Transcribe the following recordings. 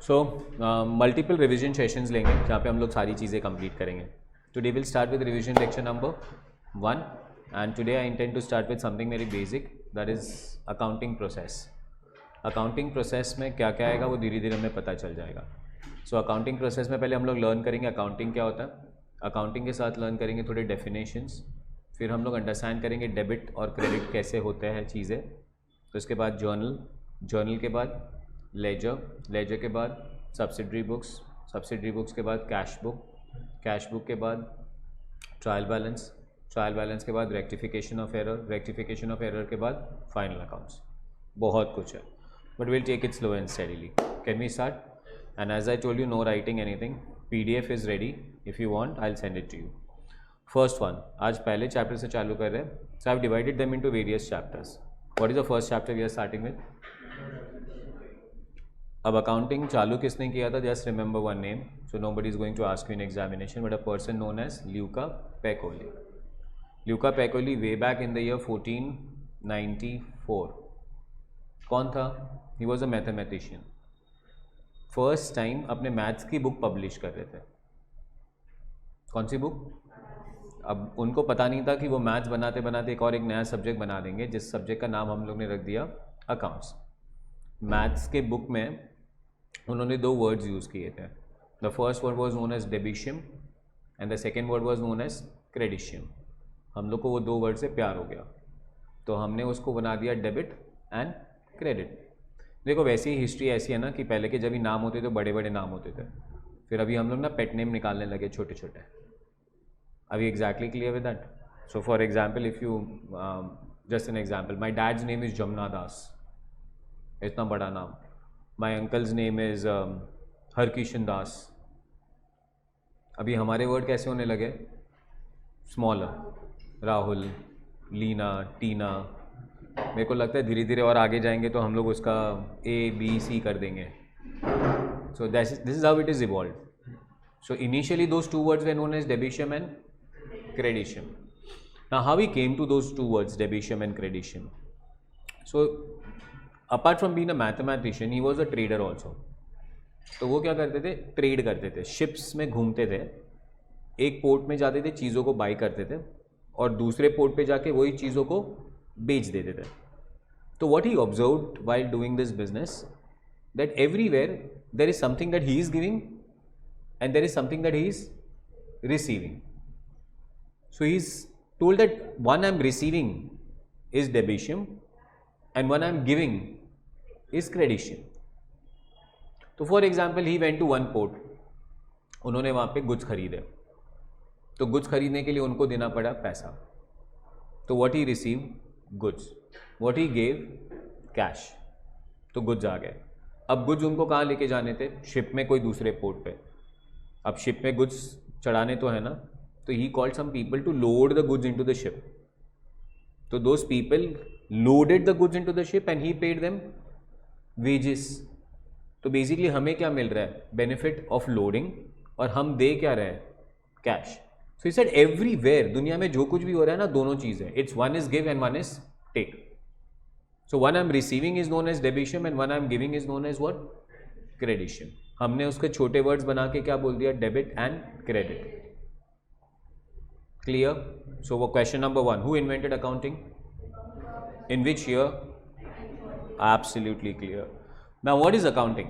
So multiple revision sessions लेंगे जहाँ पे हम लोग सारी चीज़ें कंप्लीट करेंगे. Today will start with revision lecture number 1 and today I intend to start with something very basic, that is accounting process. Accounting process में क्या क्या आएगा वो धीरे धीरे हमें पता चल जाएगा. सो अकाउंटिंग प्रोसेस में पहले हम लोग लर्न करेंगे अकाउंटिंग क्या होता है. अकाउंटिंग के साथ लर्न करेंगे थोड़े डेफिनेशंस. फिर हम लोग अंडरस्टैंड करेंगे डेबिट और क्रेडिट कैसे होते हैं चीज़ें. तो इसके बाद जर्नल के बाद लेजर के बाद सब्सिडरी बुक्स के बाद कैश बुक के बाद ट्रायल बैलेंस के बाद रेक्टिफिकेशन ऑफ एरर के बाद फाइनल अकाउंट्स. बहुत कुछ है, but will take it slow and steadily. Can we start? And as I told you, no writing anything. PDF is ready. If you want I will send it to you. First one, आज पहले chapter से चालू कर रहे हैं. So I have divided them into various chapters. What is the first chapter we are starting with? अब accounting चालू किसने किया था? Just remember one name. So nobody is going to ask you in examination, but a person known as Luca Pacioli. Luca Pacioli way back in the year 1494. कौन था? He was a mathematician. First time अपने maths की book publish कर रहे थे. कौन सी book? अब उनको पता नहीं था कि वो मैथ्स बनाते बनाते एक और एक नया सब्जेक्ट बना देंगे, जिस सब्जेक्ट का नाम हम लोग ने रख दिया अकाउंट्स. मैथ्स के बुक में उन्होंने दो वर्ड्स यूज़ किए थे. The first word was known as debitum and the second word was known as creditum. हम लोग को वो दो वर्ड से प्यार हो गया, तो हमने उसको बना दिया डेबिट एंड क्रेडिट. देखो वैसी ही हिस्ट्री ऐसी है ना कि पहले के जब भी नाम होते थे बड़े बड़े नाम होते थे, फिर अभी हम लोग ना पेट नेम निकालने लगे छोटे छोटे. अभी exactly clear with that? So for example, if you just an example, my dad's name is Jamuna Das. इतना बड़ा नाम. My uncle's name is Harkishan Das. अभी हमारे वर्ड कैसे होने लगे? स्मॉलर. राहुल, लीना, टीना. मेरे को लगता है धीरे धीरे और आगे जाएंगे तो हम लोग उसका ABC कर देंगे. सो this is how it is evolve. So initially those two words were known as debitium and creditium. Now how we came to those two words, debitium and creditium? So apart from being a mathematician, he was a trader also. तो वो क्या करते थे? Trade करते थे. Ships में घूमते थे, एक पोर्ट में जाते थे, चीज़ों को बाई करते थे और दूसरे पोर्ट पे जाके वही चीज़ों को बेच देते थे. तो what he observed while doing this business, that everywhere there is something that he is giving and there is something that he is receiving. So he is told that one I am receiving is debitium and one I am giving is creditium. तो for example he went to one port. उन्होंने वहाँ पे goods खरीदे, तो goods खरीदने के लिए उनको देना पड़ा पैसा. तो what he received? goods. what he gave? cash. तो गुड्स आ गए. अब गुड्स उनको कहाँ लेके जाने थे? शिप में कोई दूसरे पोर्ट पे. अब शिप में गुड्स चढ़ाने तो है ना, तो he called some people to load the goods into the ship. तो those people loaded the goods into the ship and he paid them wages. तो बेसिकली हमें क्या मिल रहा है? बेनिफिट ऑफ लोडिंग, और हम दे क्या रहे हैं? Cash. So he said everywhere दुनिया में जो कुछ भी हो रहा है ना, दोनों चीज़ है. It's one is give and one is take. So one I am receiving is known as debitum and one I am giving is known as what? Creditum. हमने उसके छोटे वर्ड्स बना के क्या बोल दिया? Debit and credit. Clear? So वो question number 1, who invented accounting? In which year? Absolutely clear. Now what is accounting?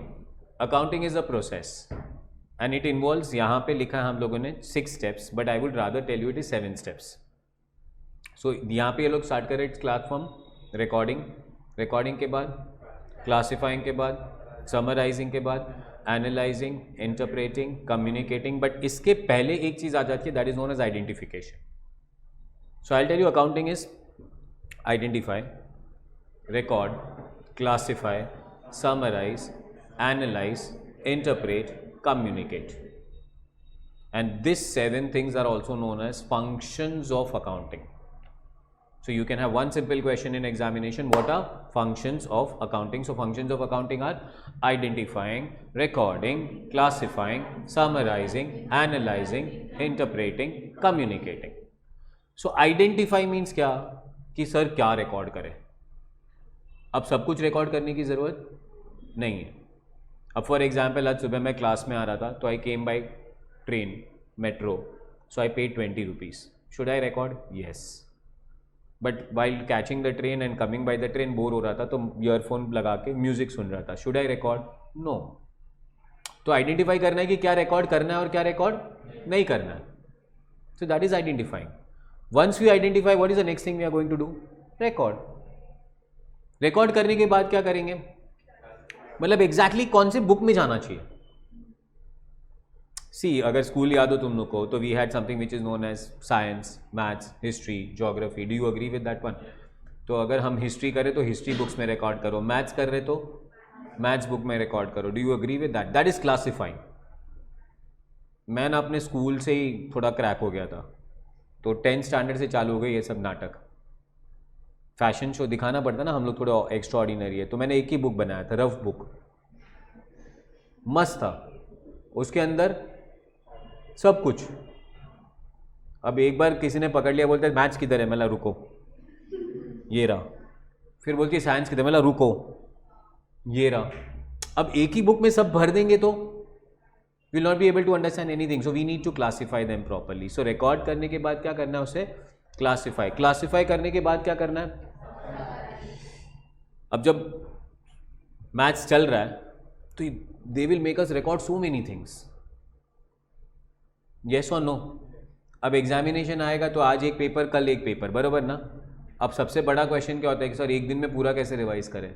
Accounting is a process and it involves, यहाँ पे लिखा है हम लोगों ने 6 steps, but I would rather tell you it is 7 steps. So यहाँ पे ये लोग स्टार्ट कर रहे हैं क्लास फ्रॉम रिकॉर्डिंग के बाद क्लासिफाइंग के बाद समराइजिंग के बाद एनालाइजिंग, इंटरप्रेटिंग, कम्युनिकेटिंग. बट इसके पहले एक चीज़ आ जाती है, that is known as identification. So I tell you accounting is identify, record, classify, summarise, analyse, interpret, communicate. And this 7 things are also known as functions of accounting. So you can have one simple question in examination. What are functions of accounting? So functions of accounting are identifying, recording, classifying, summarizing, analyzing, interpreting, communicating. So identify means क्या? कि sir क्या record करें. अब सब कुछ record करने की ज़रूरत नहीं है. अब फॉर एग्जाम्पल आज सुबह मैं क्लास में आ रहा था तो I came by train metro, so I paid 20 rupees. Should I record? Yes. But while catching the train and coming by the train bore हो रहा था तो ईयरफोन लगा के म्यूजिक सुन रहा था. Should I record? नो. तो आइडेंटिफाई करना है कि क्या रिकॉर्ड करना है और क्या रिकॉर्ड नहीं करना है. So that is identifying. Once we identify what is the next thing we are going to do? Record. Record करने के बाद क्या करेंगे? मतलब एग्जैक्टली कौन से बुक में जाना चाहिए. सी, अगर स्कूल याद हो तुम लोग को तो we had something which is known as science, maths, history, geography. Do you agree with that one? तो अगर हम हिस्ट्री करें तो हिस्ट्री बुक्स में रिकॉर्ड करो, मैथ्स कर रहे तो मैथ्स बुक में रिकॉर्ड करो. Do you agree with that? That is classifying. मैं ना अपने स्कूल से ही थोड़ा क्रैक हो गया था, तो 10th स्टैंडर्ड से चालू हो गए ये सब नाटक. फैशन शो दिखाना पड़ता ना, हम लोग थोड़ा एक्स्ट्रा ऑर्डिनरी है, तो मैंने एक ही बुक बनाया था, रफ बुक. मस्त था, उसके अंदर सब कुछ. अब एक बार किसी ने पकड़ लिया, बोलते मैथ्स किधर है, मैं रुको ये रहा. फिर बोलती है साइंस किधर, मैं रुको ये रहा. अब एक ही बुक में सब भर देंगे तो will not be able to understand anything. So we need to classify them properly. So record करने के बाद क्या करना है? उसे क्लासीफाई. क्लासीफाई करने के बाद क्या करना है? अब जब मैथ्स चल रहा है तो they will make us record so many things. Yes और नो? अब एग्जामिनेशन आएगा तो आज एक पेपर कल एक पेपर, बरोबर ना? अब सबसे बड़ा क्वेश्चन क्या होता है कि सर एक दिन में पूरा कैसे रिवाइज करें?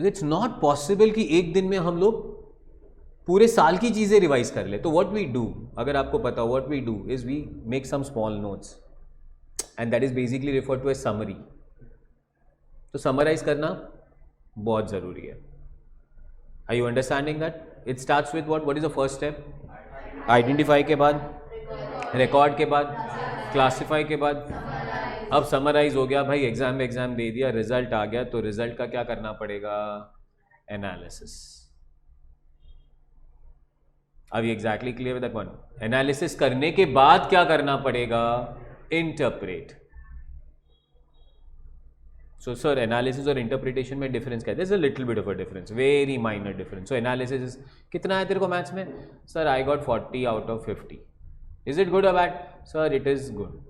इट्स नॉट पॉसिबल कि एक दिन में हम लोग पूरे साल की चीजें रिवाइज कर ले. तो व्हाट वी डू, अगर आपको पता हो, what we do is we make some small notes and that is basically refer to a summary. तो समराइज करना बहुत जरूरी है. Are you understanding that? It starts with what is the first step? Identify के बाद, record के बाद, classify के बाद. अब समराइज हो गया भाई, एग्जाम दे दिया, रिजल्ट आ गया, तो रिजल्ट का क्या करना पड़ेगा? एनालिसिस. अब exactly clear with that one? Analysis करने के बाद क्या करना पड़ेगा? इंटरप्रेट. सो सर एनालिसिस और इंटरप्रिटेशन में डिफरेंस क्या है? This is a little bit of a difference, very minor difference. So analysis कितना है तेरे को मैथ्स में? Sir I got 40 out of 50. Is it good और bad? Sir it is good.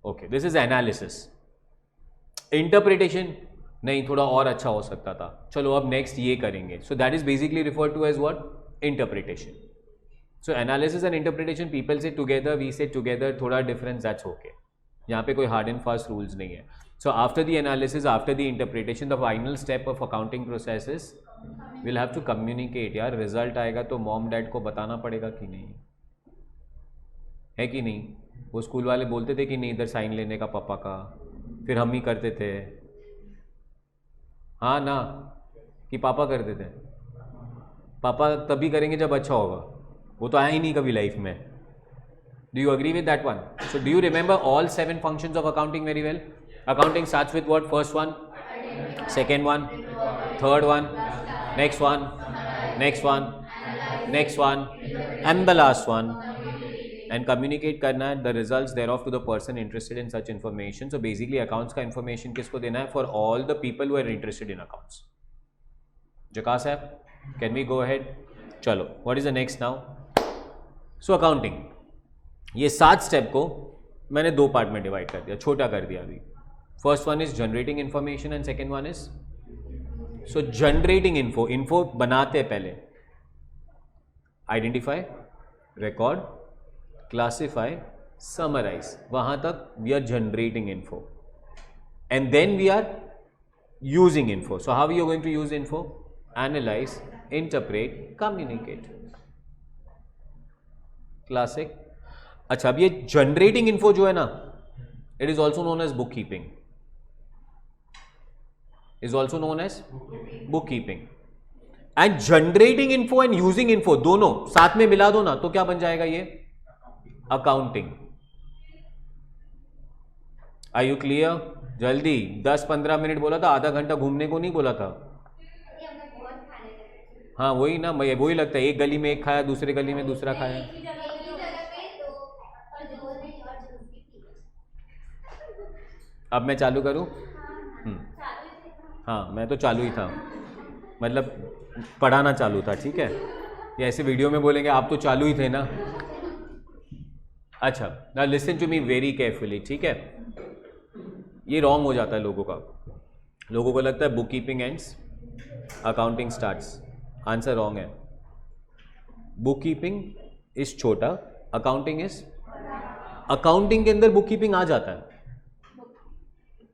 Okay, this is analysis. Interpretation नहीं, थोड़ा और अच्छा हो सकता था, चलो अब नेक्स्ट ये करेंगे. So that is basically refer to as what? Interpretation. So analysis and interpretation, people say together, we say together, थोड़ा डिफरेंस, दैट्स ओके. यहाँ पे कोई हार्ड एंड फास्ट रूल्स नहीं है. So after the analysis, after the interpretation, the final step of accounting process is we'll have to communicate. यार result आएगा तो mom dad को बताना पड़ेगा कि नहीं, है कि नहीं? वो स्कूल वाले बोलते थे कि नहीं इधर साइन लेने का पापा का, फिर हम ही करते थे. हाँ ना, कि पापा करते थे. पापा तभी करेंगे जब अच्छा होगा, वो तो आया ही नहीं कभी लाइफ में. Do you agree with that one? So do you remember all 7 functions of accounting very well? Accounting starts with what? First one, second one, third one, next one, next one, next one, and the last one. And communicate करना है the results thereof to the person interested in such information. So basically accounts का information किसको देना है? For all the people who are interested in accounts. जकास है? Can we go ahead? चलो, what is the next now? So accounting. ये 7 step को मैंने 2 part में डिवाइड कर दिया, छोटा कर दिया अभी. First one is generating information and second one is, so generating info बनाते पहले आइडेंटिफाई, रिकॉर्ड, क्लासिफाई, समराइज, वहां तक we are generating info and then we are using info. So how you are going to use info? Analyse, interpret, communicate. Classic. अच्छा, अब ये generating info जो है ना, it is also known as book keeping. Is also known as bookkeeping. And generating info and using info दोनों साथ में मिला दो ना तो क्या बन जाएगा? ये अकाउंटिंग. Are you clear? जल्दी, 10-15 मिनट बोला था, आधा घंटा घूमने को नहीं बोला था. हाँ वही ना, वही लगता है, एक गली में एक खाया, दूसरे गली में दूसरा खाया. अब मैं चालू करूं? हाँ मैं तो चालू ही था. मतलब पढ़ाना चालू था, ठीक है। ये ऐसे वीडियो में बोलेंगे आप तो चालू ही थे ना। अच्छा, ना listen to me very carefully, ठीक है। ये रॉन्ग हो जाता है लोगों का। लोगों को लगता है bookkeeping ends, accounting starts. Answer wrong है। बुक कीपिंग इज छोटा, अकाउंटिंग इज, अकाउंटिंग के अंदर बुक कीपिंग आ जाता है।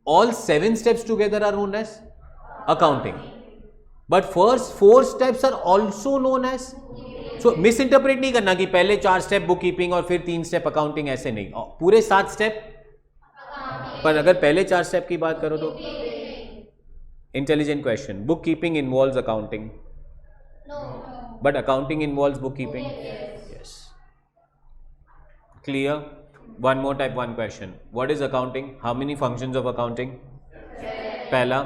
All 7 steps together are known as accounting, but first 4 steps are also known as. So misinterpret नहीं करना कि पहले 4 स्टेप बुक कीपिंग और फिर 3 स्टेप अकाउंटिंग, ऐसे नहीं। पूरे 7 स्टेप, पर अगर पहले 4 स्टेप की बात करो तो intelligent question, book keeping involves accounting, but accounting involves book keeping. Yes, clear. One more type 1 question. What is accounting? How many functions of accounting? पहला,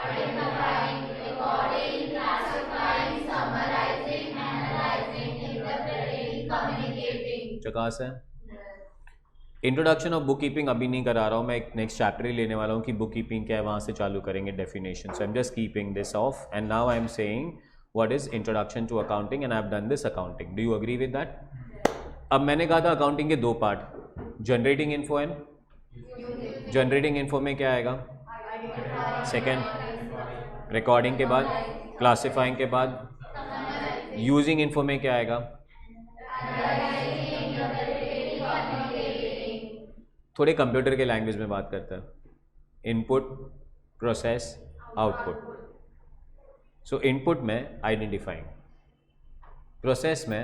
identifying, recording, classifying, summarizing, analyzing, interpreting, communicating. चकास है। Introduction of book keeping अभी नहीं करा रहा हूँ मैं, एक next chapter ही लेने वाला हूँ कि बुक कीपिंग क्या है, वहाँ से चालू करेंगे definition. So I am just keeping this off and now I am saying what is introduction to accounting and I have done this accounting. Do you agree with that? अब मैंने कहा था अकाउंटिंग के 2 part, generating info and, generating info में क्या आएगा? Second, recording के बाद, क्लासिफाइंग के बाद, यूजिंग इन्फो में क्या आएगा? थोड़े कंप्यूटर के लैंग्वेज में बात करते हैं, इनपुट, प्रोसेस, आउटपुट। सो इनपुट में आइडेंटिफाइंग, प्रोसेस में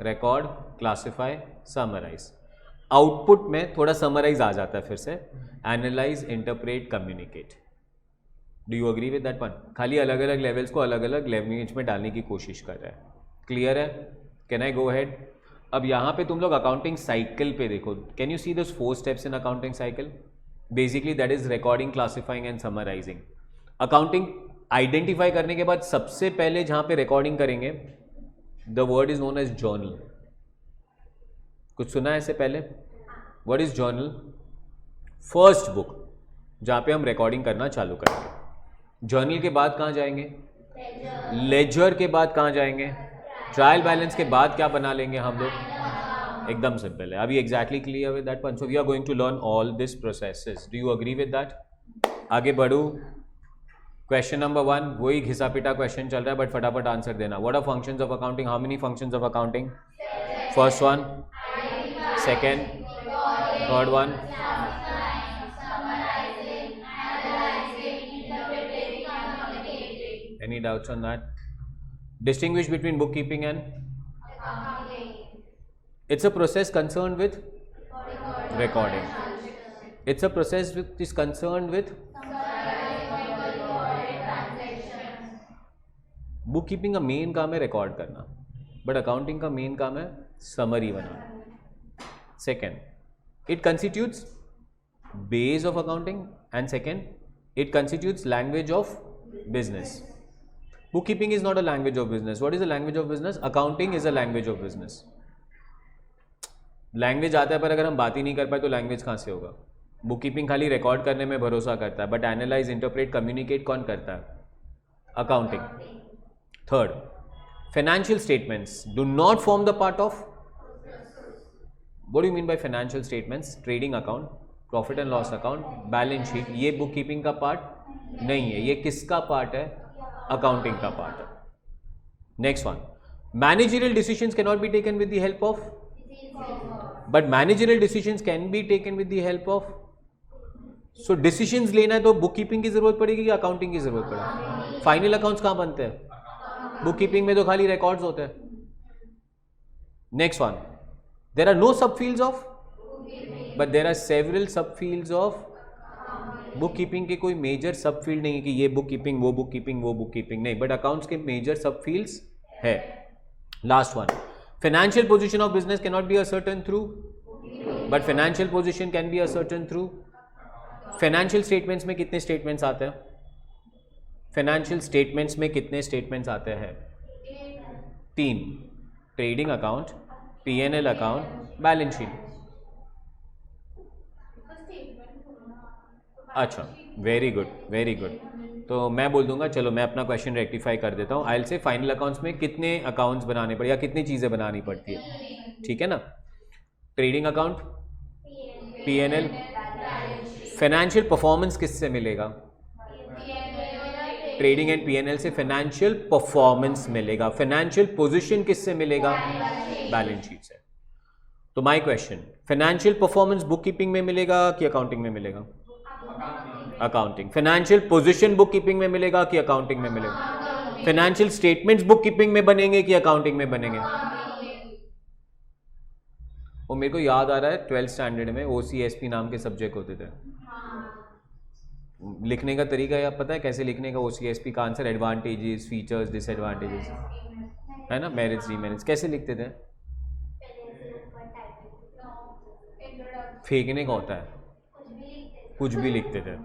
रिकॉर्ड, क्लासिफाई, समराइज, आउटपुट में थोड़ा समराइज आ जाता है फिर से, analyse, interpret, communicate. Do you agree with that one? खाली अलग अलग लेवल्स को अलग अलग लैंग्वेज में डालने की कोशिश कर रहा है। क्लियर है? Can I go ahead? अब यहाँ पे तुम लोग अकाउंटिंग साइकिल पे देखो। Can you see those 4 steps in accounting cycle? Basically that is recording, classifying and summarising. Accounting identify करने के बाद सबसे पहले जहाँ पे रिकॉर्डिंग करेंगे, the word is known as journal. कुछ सुना है इससे पहले? What is journal? First book जहाँ पे हम रिकॉर्डिंग करना चालू करेंगे। जर्नल के बाद कहाँ जाएंगे? लेजर के बाद कहाँ जाएंगे? ट्रायल बैलेंस के बाद क्या बना लेंगे हम लोग? एकदम सिंपल है। अभी exactly clear with that one? So we are going to learn all this processes. Do you agree with that? आगे बढ़ू। क्वेश्चन नंबर 1, वही घिसा पिटा क्वेश्चन चल रहा है बट फटाफट आंसर देना। What are functions of accounting? How many functions of accounting? First one, second, third one, any doubts on that? Distinguish between bookkeeping and accounting. It's a process concerned with recording. It's a process which is concerned with book keeping का main काम है record करना, but accounting का main काम है summary banana. Second, it constitutes base of accounting and second it constitutes language of business. Bookkeeping is not a language of business. What is the language of business? Accounting is a language of business. Language आता है पर अगर हम बात ही नहीं कर पाए तो लैंग्वेज कहाँ से होगा? बुक कीपिंग खाली रिकॉर्ड करने में भरोसा करता है, बट एनालाइज, इंटरप्रेट, कम्युनिकेट कौन करता है? Accounting. Third, financial statements do not form the part of, what do you mean by financial statements? Trading account, profit and loss account, balance sheet, ये बुक कीपिंग का part नहीं है। ये किसका part है? अकाउंटिंग का पार्ट है। Next one, managerial decisions can not be taken with the help of, but managerial decisions can be taken with the help of. So decisions लेना है तो बुक कीपिंग की जरूरत पड़ेगी या अकाउंटिंग की जरूरत पड़ेगी? फाइनल अकाउंट्स कहां बनते हैं? बुक कीपिंग में तो खाली रिकॉर्ड्स होते हैं। Next one, there are no sub fields of, but there are several sub fields of. Book keeping के कोई मेजर सब फील्ड नहीं है कि ये बुक कीपिंग, वो बुक कीपिंग, वो बुक कीपिंग नहीं, बट अकाउंट्स के मेजर सब फील्ड्स है। Last one, financial position of business can not be ascertain through, but financial position can be ascertain through. Financial statements में कितने statements आते हैं? Financial statements में कितने स्टेटमेंट्स आते हैं? 3, trading account, P&L account, balance sheet. अच्छा, वेरी गुड, वेरी गुड। तो मैं बोल दूंगा, चलो मैं अपना क्वेश्चन रेक्टिफाई कर देता हूँ। आई से फाइनल अकाउंट्स में कितने अकाउंट्स बनाने पड़े या कितनी चीज़ें बनानी पड़ती है, ठीक है ना। Trading account, PNL, financial performance किससे मिलेगा? ट्रेडिंग एंड पीएनएल से फाइनेंशियल परफॉर्मेंस मिलेगा। फाइनेंशियल पोजीशन किससे मिलेगा? बैलेंस शीट से। तो my question, financial performance book keeping में मिलेगा कि अकाउंटिंग में मिलेगा? Accounting. Financial position book keeping में मिलेगा कि अकाउंटिंग में मिलेगा? फाइनेंशियल स्टेटमेंट्स बुक कीपिंग में बनेंगे कि अकाउंटिंग में बनेंगे? और मेरे को याद आ रहा है 12th स्टैंडर्ड में OCSP नाम के सब्जेक्ट होते थे। लिखने का तरीका है, आप पता है कैसे लिखने का OCSP का आंसर? एडवांटेजेस, फीचर्स, डिसएडवांटेजेस, है ना, मेरिट्स, डीमेरिट्स। कैसे लिखते थे? फेंकने का होता है, कुछ भी लिखते थे।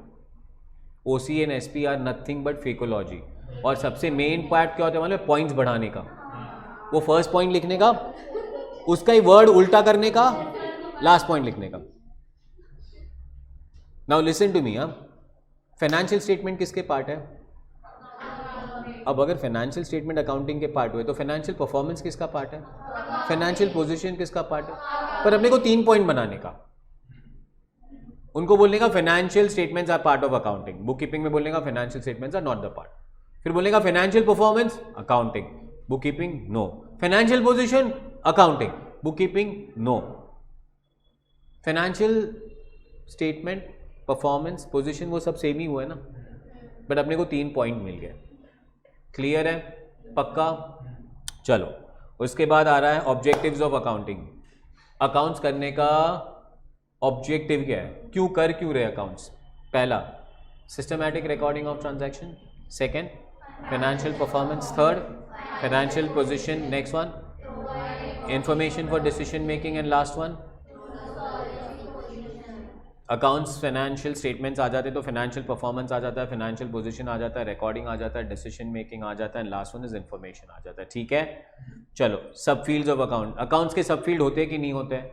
OC and SP are nothing but fakeology. और सबसे मेन पार्ट क्या होता है मालूम? पॉइंट्स बढ़ाने का। वो फर्स्ट पॉइंट लिखने का, उसका ही वर्ड उल्टा करने का, लास्ट पॉइंट लिखने का। Now listen to me. Financial statement किसके पार्ट है? अब अगर फाइनेंशियल स्टेटमेंट अकाउंटिंग के पार्ट हुए तो फाइनेंशियल परफॉर्मेंस किसका पार्ट है? फाइनेंशियल पोजीशन किसका पार्ट है? पर अपने को 3 पॉइंट बनाने का। उनको बोलने का financial statements are part of accounting. Bookkeeping में बोलने का financial statements are not the part. फिर बोलने का फाइनेंशियल performance accounting, bookkeeping no. Financial position accounting, bookkeeping no. Financial statement, performance, position वो सब सेम ही हुआ है ना, बट अपने को 3 पॉइंट मिल गए। क्लियर है? पक्का? चलो उसके बाद आ रहा है ऑब्जेक्टिव्स ऑफ अकाउंटिंग। अकाउंट्स करने का ऑब्जेक्टिव क्या है? क्यों रहे अकाउंट्स? पहला, systematic recording of transaction. Second, financial performance. Third, financial position. Next one, information for decision making. And last one, accounts, financial statements आ जाते हैं तो फाइनेंशियल परफॉर्मेंस आ जाता है, फाइनेंशियल पोजीशन आ जाता है, रिकॉर्डिंग आ जाता है, डिसीजन मेकिंग आ जाता है, लास्ट वन इज इंफॉर्मेशन आ जाता है। ठीक है, चलो सब फील्ड्स ऑफ अकाउंट। अकाउंट्स के सब फील्ड होते हैं कि नहीं होते हैं?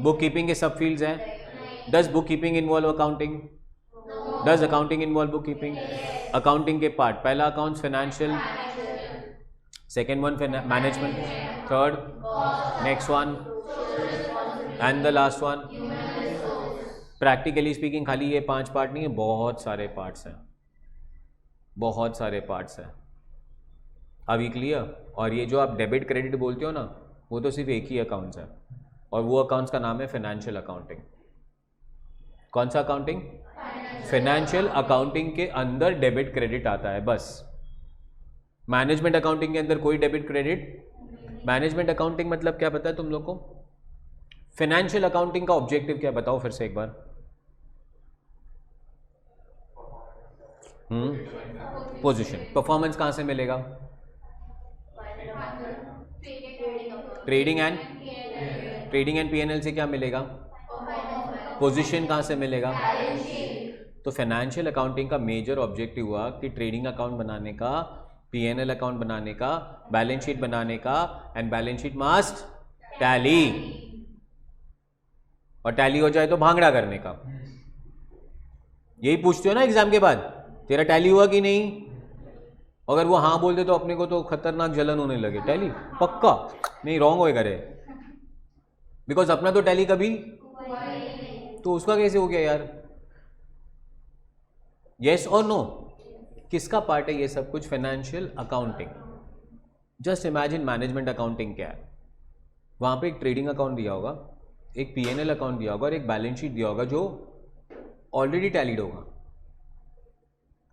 बुक कीपिंग के सब फील्ड्स हैं। Does book keeping involve accounting? Does accounting involve book keeping? Accounting के पार्ट, पहला accounts financial, second one management, third, next one and the last one. Practically speaking खाली ये 5 पार्ट नहीं है, बहुत सारे पार्ट्स हैं, बहुत सारे पार्ट्स हैं। अभी क्लियर? और ये जो आप डेबिट क्रेडिट बोलते हो ना, वो तो सिर्फ एक ही अकाउंट्स है, और वो अकाउंट्स का नाम है फाइनेंशियल अकाउंटिंग। कौन सा अकाउंटिंग? फाइनेंशियल अकाउंटिंग के अंदर डेबिट क्रेडिट आता है बस। मैनेजमेंट अकाउंटिंग के अंदर कोई डेबिट क्रेडिट। मैनेजमेंट अकाउंटिंग मतलब क्या पता है तुम लोग को? फाइनेंशियल अकाउंटिंग का ऑब्जेक्टिव क्या बताओ फिर से एक बार। पोजीशन। परफॉर्मेंस कहां से मिलेगा? ट्रेडिंग एंड पीएनएल से क्या मिलेगा? पोजीशन कहां से मिलेगा? तो फाइनेंशियल अकाउंटिंग का मेजर ऑब्जेक्टिव हुआ कि ट्रेडिंग अकाउंट बनाने का, पीएनएल अकाउंट बनाने का, बैलेंस शीट बनाने का, and balance sheet must tally, और टैली हो जाए तो भांगड़ा करने का। यही पूछते हो ना एग्जाम के बाद, तेरा टैली हुआ कि नहीं? अगर वो हाँ बोल दे तो अपने को तो खतरनाक जलन होने लगे। टैली पक्का नहीं, रॉन्ग होएगा रे, बिकॉज अपना तो टैली कभी, तो उसका कैसे हो गया यार? यस और नो? किसका पार्ट है ये सब कुछ? Financial accounting. Just imagine management accounting क्या है। वहां पे एक ट्रेडिंग अकाउंट दिया होगा, एक पीएनएल अकाउंट दिया होगा और एक बैलेंस शीट दिया होगा जो ऑलरेडी टैलीड होगा।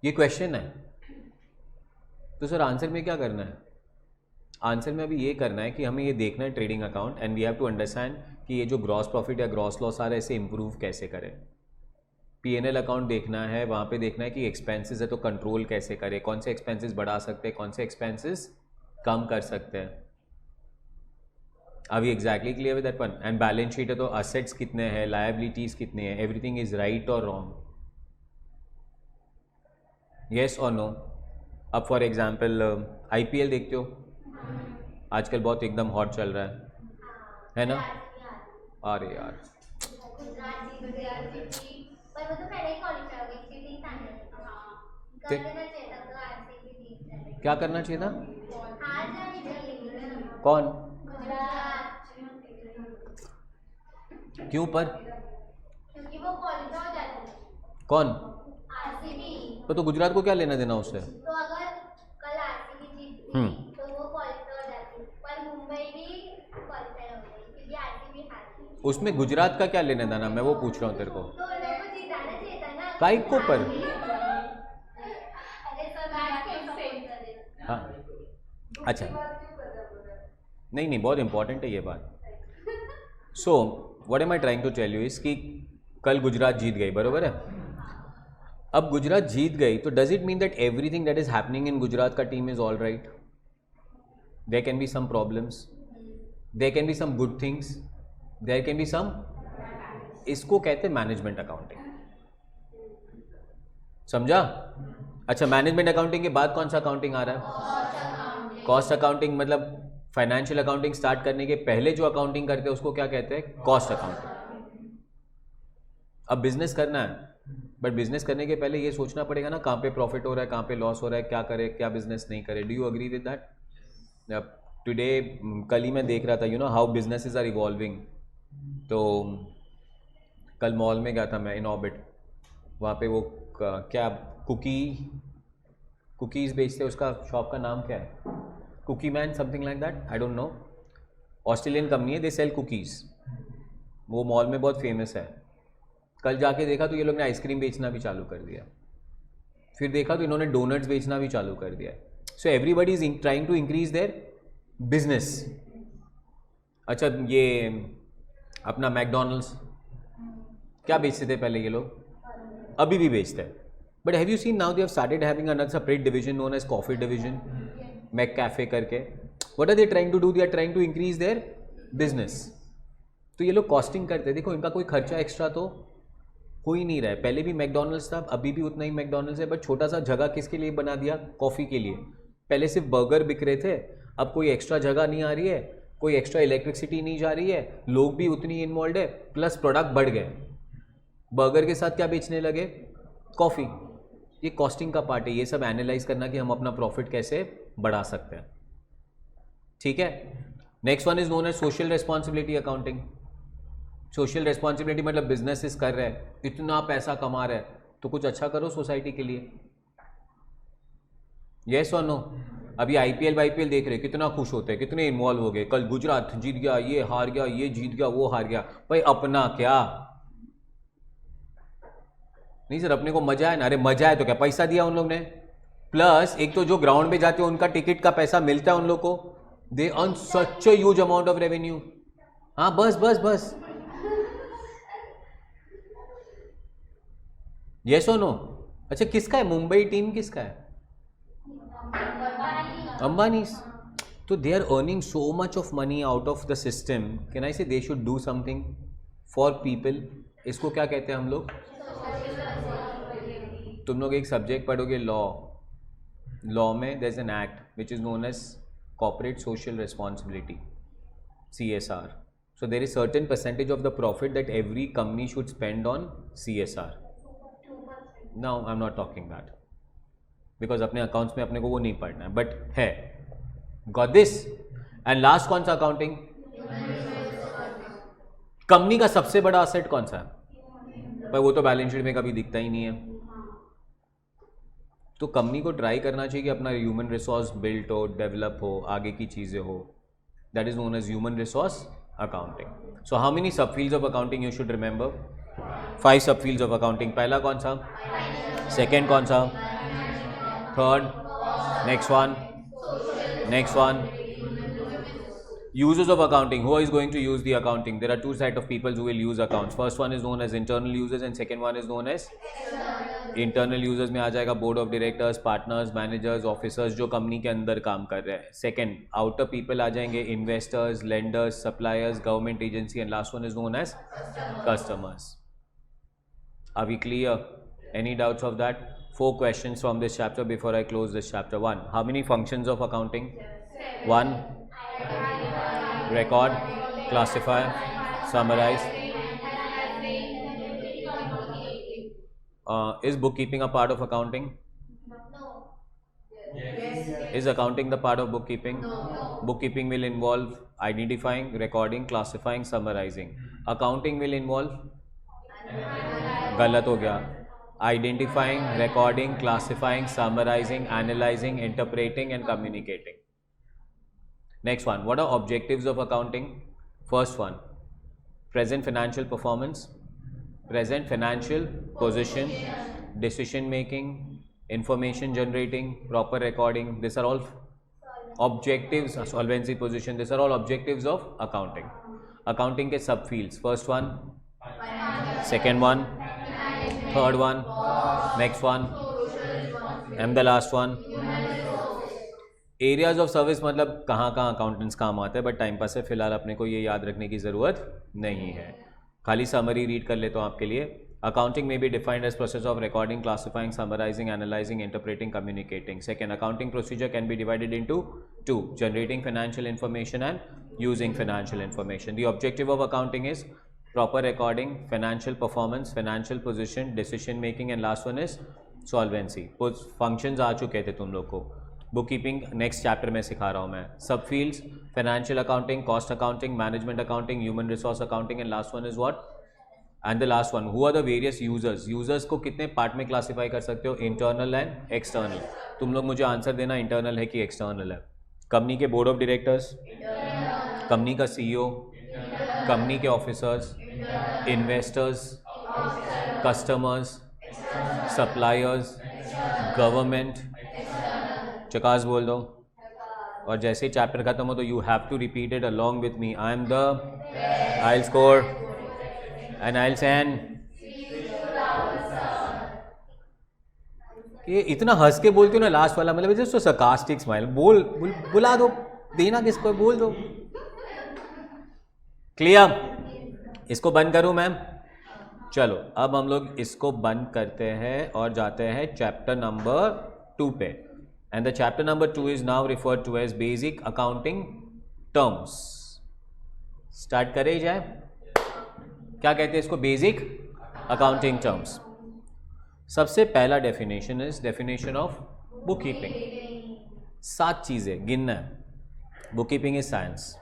ये क्वेश्चन है, तो सर आंसर में क्या करना है? आंसर में अभी ये करना है कि हमें ये देखना है trading account, and we have to understand कि ये जो ग्रॉस प्रॉफिट या ग्रॉस लॉस आ रहा है इसे इंप्रूव कैसे करें। पीएनएल अकाउंट देखना है, वहाँ पे देखना है कि एक्सपेंसेस है तो कंट्रोल कैसे करें, कौन से एक्सपेंसेस बढ़ा सकते हैं, कौन से एक्सपेंसेस कम कर सकते हैं। अभी exactly clear with that one. And balance sheet है तो असेट्स कितने हैं, लायबिलिटीज कितने हैं, एवरीथिंग इज राइट और रॉन्ग। येस और नो? अब फॉर एग्जाम्पल आईपीएल देखते हो, आजकल बहुत एकदम हॉट चल रहा है ना? अरे यार फिर क्या करना चाहिए था? कौन? क्यों पर? क्योंकि वो क्वालिफाई हो जाती है। कौन? आरसीबी। तो गुजरात को क्या लेना देना उससे? तो अगर कल आरसीबी जीतती तो वो क्वालिफाई हो जाती, पर मुंबई भी क्वालिफाई हो गई क्योंकि आरसीबी हारी। उसमें गुजरात का क्या लेना देना, मैं वो पूछ रहा हूँ तेरे को। तो लोगों को जिताना चाहिए था ना। काहे को पर? अरे सर मैच को सपोर्ट करें। हाँ अच्छा, नहीं नहीं, बहुत इंपॉर्टेंट है ये बात। So what am I trying to tell you is कि कल गुजरात जीत गई, बरोबर है? अब गुजरात जीत गई तो does it mean that everything that is happening in Gujarat का team is all right? There can be some problems, there can be some good things, there can be some, इसको कहते हैं मैनेजमेंट अकाउंटिंग। समझा? अच्छा, मैनेजमेंट अकाउंटिंग के बाद कौन सा अकाउंटिंग आ रहा है? Cost accounting. मतलब फाइनेंशियल अकाउंटिंग स्टार्ट करने के पहले जो अकाउंटिंग करते हैं उसको क्या कहते हैं? Cost accounting. अब बिजनेस करना है, बट बिजनेस करने के पहले ये सोचना पड़ेगा ना कहाँ पे प्रॉफिट हो रहा है, कहाँ पे लॉस हो रहा है, क्या करे, क्या बिजनेस नहीं करे। Do you agree with that? Today कल ही मैं देख रहा था, you know how businesses are evolving. तो कल मॉल में गया था मैं, इन ऑर्बिट। वहाँ पे वो क्या कुकीज़ बेचते हैं, उसका शॉप का नाम क्या है? Cookie Man, something like that, I don't know. Australian company है, दे सेल कुकीज़। वो मॉल में बहुत फेमस है। कल जाके देखा तो ये लोग ने आइसक्रीम बेचना भी चालू कर दिया। फिर देखा तो इन्होंने डोनट्स बेचना भी चालू कर दिया। So everybody is trying to increase their business. अच्छा, ये अपना मैकडोनल्ड्स क्या बेचते थे पहले ये लोग? अभी भी बेचते हैं, but have you seen now they have started having another separate division known as coffee division, McCafe करके। What are they trying to do? They are trying to increase their business. तो ये लोग costing करते हैं। देखो, इनका कोई खर्चा एक्स्ट्रा तो हो ही नहीं रहा है। पहले भी मैकडोनल्ड्स था, अभी भी उतना ही मैकडोनल्ड्स है, बट छोटा सा जगह किसके लिए बना दिया? कॉफ़ी के लिए। पहले सिर्फ बर्गर बिक रहे थे, अब कोई एक्स्ट्रा जगह नहीं आ रही है, कोई एक्स्ट्रा इलेक्ट्रिसिटी नहीं जा रही है, लोग भी उतनी इन्वॉल्व है, प्लस प्रोडक्ट बढ़ गए। बर्गर के साथ क्या बेचने लगे? कॉफ़ी। ये कॉस्टिंग का पार्ट है। ये सब एनालाइज करना कि हम अपना प्रॉफिट कैसे बढ़ा सकते हैं। ठीक है। Next one is known as social responsibility accounting. Social responsibility मतलब बिजनेसेस कर रहे हैं, इतना पैसा कमा रहे हैं, तो कुछ अच्छा करो सोसाइटी के लिए। यस और नो? अभी आईपीएल वाईपीएल देख रहे, कितना खुश होते हैं, कितने इन्वॉल्व हो गए। कल गुजरात जीत गया, ये हार गया, ये जीत गया, वो हार गया। भाई अपना क्या नहीं सर, अपने को मजा है ना। अरे मजा है तो क्या, पैसा दिया उन लोग ने, प्लस एक तो जो ग्राउंड पे जाते हैं उनका टिकट का पैसा मिलता है उन लोग को। They earn such a huge amount of revenue. हाँ बस बस बस, यस और नो? अच्छा, किसका है मुंबई टीम, किसका है? अंबानी। तो they are earning so much of money out of the system. Can I say they should do something for people. इसको क्या कहते हैं हम लोग? तुम लोग एक सब्जेक्ट पढ़ोगे लॉ। लॉ में there is an act which is known as corporate social responsibility, CSR. So there is certain percentage of the profit that every company should spend on CSR. Now I'm not talking that because अपने accounts में अपने को वो नहीं पढ़ना है, but है। Got this? And last कौन सा अकाउंटिंग? कंपनी का सबसे बड़ा असेट कौन सा है? पर वो तो बैलेंस शीट में कभी दिखता ही नहीं है। तो कंपनी को ट्राई करना चाहिए कि अपना ह्यूमन रिसोर्स बिल्ट हो, डेवलप हो, आगे की चीज़ें हो। That is known as human resource accounting. So how many subfields of accounting you should remember? 5 subfields of accounting. पहला कौन सा? सेकेंड कौन सा? Third? Next one? Next one? Users of accounting. Who is going to use the accounting? There are two types of people who will use accounts. First one is known as internal users and second one is known as internal users में आ जाएगा board of directors, partners, managers, officers जो company के अंदर काम कर रहे हैं। Second, outer people आ जाएंगे, investors, lenders, suppliers, government agency and last one is known as customers. Are we clear? Any doubts of that? 4 questions from this chapter before I close this chapter. 1, how many functions of accounting? 1, record, classify, summarize. Is bookkeeping a part of accounting? Is accounting the part of bookkeeping? Bookkeeping will involve identifying, recording, classifying, summarizing. Accounting will involve, गलत हो गया, identifying, recording, classifying, summarizing, analyzing, interpreting and communicating. Next one, what are objectives of accounting? First one, present financial performance, present financial position, decision making, information generating, proper recording. These are all objectives. Solvency position, these are all objectives of accounting. Accounting के subfields, first one, second one, third one, next one and the last one. Areas of service मतलब कहाँ कहाँ accountants काम आते हैं, but time pass है, फिलहाल अपने को ये याद रखने की ज़रूरत नहीं है, खाली समरी रीड कर लेता हूँ आपके लिए. Accounting may be defined as process of recording, classifying, summarizing, analyzing, interpreting, communicating. Second, accounting procedure can be divided into two: generating financial information and using financial information. The objective of accounting is proper recording, financial performance, financial position, decision making, and last one is solvency. कुछ functions आ चुके थे तुम लोग को. Bookkeeping next chapter में सिखा रहा हूँ मैं. Subfields: financial accounting, cost accounting, management accounting, human resource accounting, and last one is what? And the last one, who are the various users? Users को कितने पार्ट में क्लासीफाई कर सकते हो? Internal and external. तुम लोग मुझे आंसर देना इंटरनल है कि एक्सटर्नल है. कंपनी के बोर्ड ऑफ डायरेक्टर्स, कंपनी का सीईओ, कंपनी के officers, investors, customers, suppliers, government. चकास बोल दो. और जैसे ही चैप्टर खत्म हो तो you have to repeat it along with me. I am the, I will score and I'll send. ये इतना हंस के बोलती हो ना लास्ट वाला, मतलब जस्ट sarcastic smile. बुला दो, देना किसको, बोल दो. क्लियर? इसको बंद करूं मैम? चलो अब हम लोग इसको बंद करते हैं और जाते हैं चैप्टर नंबर 2 पे. And the chapter number 2 is now referred to as basic accounting terms. Start करे जाए. क्या कहते हैं इसको? Basic accounting terms. सबसे पहला definition is definition of book keeping. 7 चीजें गिनना है. Book keeping is science,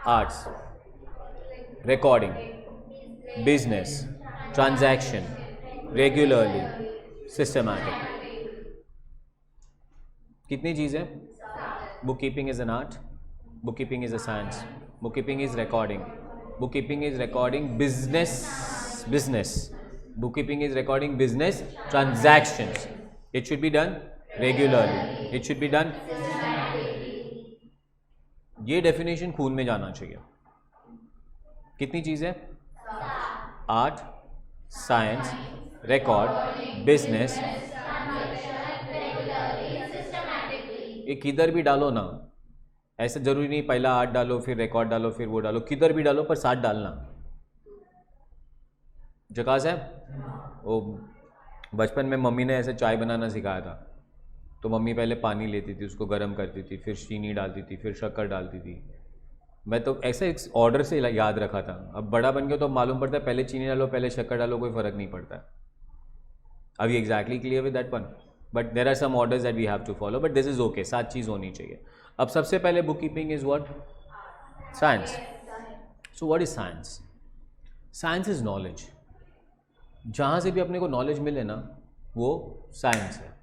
arts, recording, business, transaction, regularly, systematic. कितनी चीजें? Book keeping is an art, book keeping is a science, book keeping is recording, bookkeeping is recording business. Bookkeeping is recording business transactions. It should be done regularly. It should be done. ये definition खून में जाना चाहिए. कितनी चीजें? Art, science, record, business. ये किधर भी डालो ना, ऐसा जरूरी नहीं पहला आर्ट डालो फिर रिकॉर्ड डालो फिर वो डालो, किधर भी डालो पर 7 डालना. जकास है. वो बचपन में मम्मी ने ऐसे चाय बनाना सिखाया था. तो मम्मी पहले पानी लेती थी, उसको गर्म करती थी, फिर चीनी डालती थी, फिर शक्कर डालती थी. मैं तो ऐसे एक ऑर्डर से याद रखा था. अब बड़ा बन गया तो मालूम पड़ता है पहले चीनी डालो पहले शक्कर डालो, कोई फ़र्क नहीं पड़ता है. अभी exactly clear with that one, but there are some orders that we have to follow, but this is okay. 7 चीज़ होनी चाहिए. अब सबसे पहले book keeping is what? Science. So what is science? Science is knowledge. जहाँ से भी अपने को नॉलेज मिले ना वो साइंस है.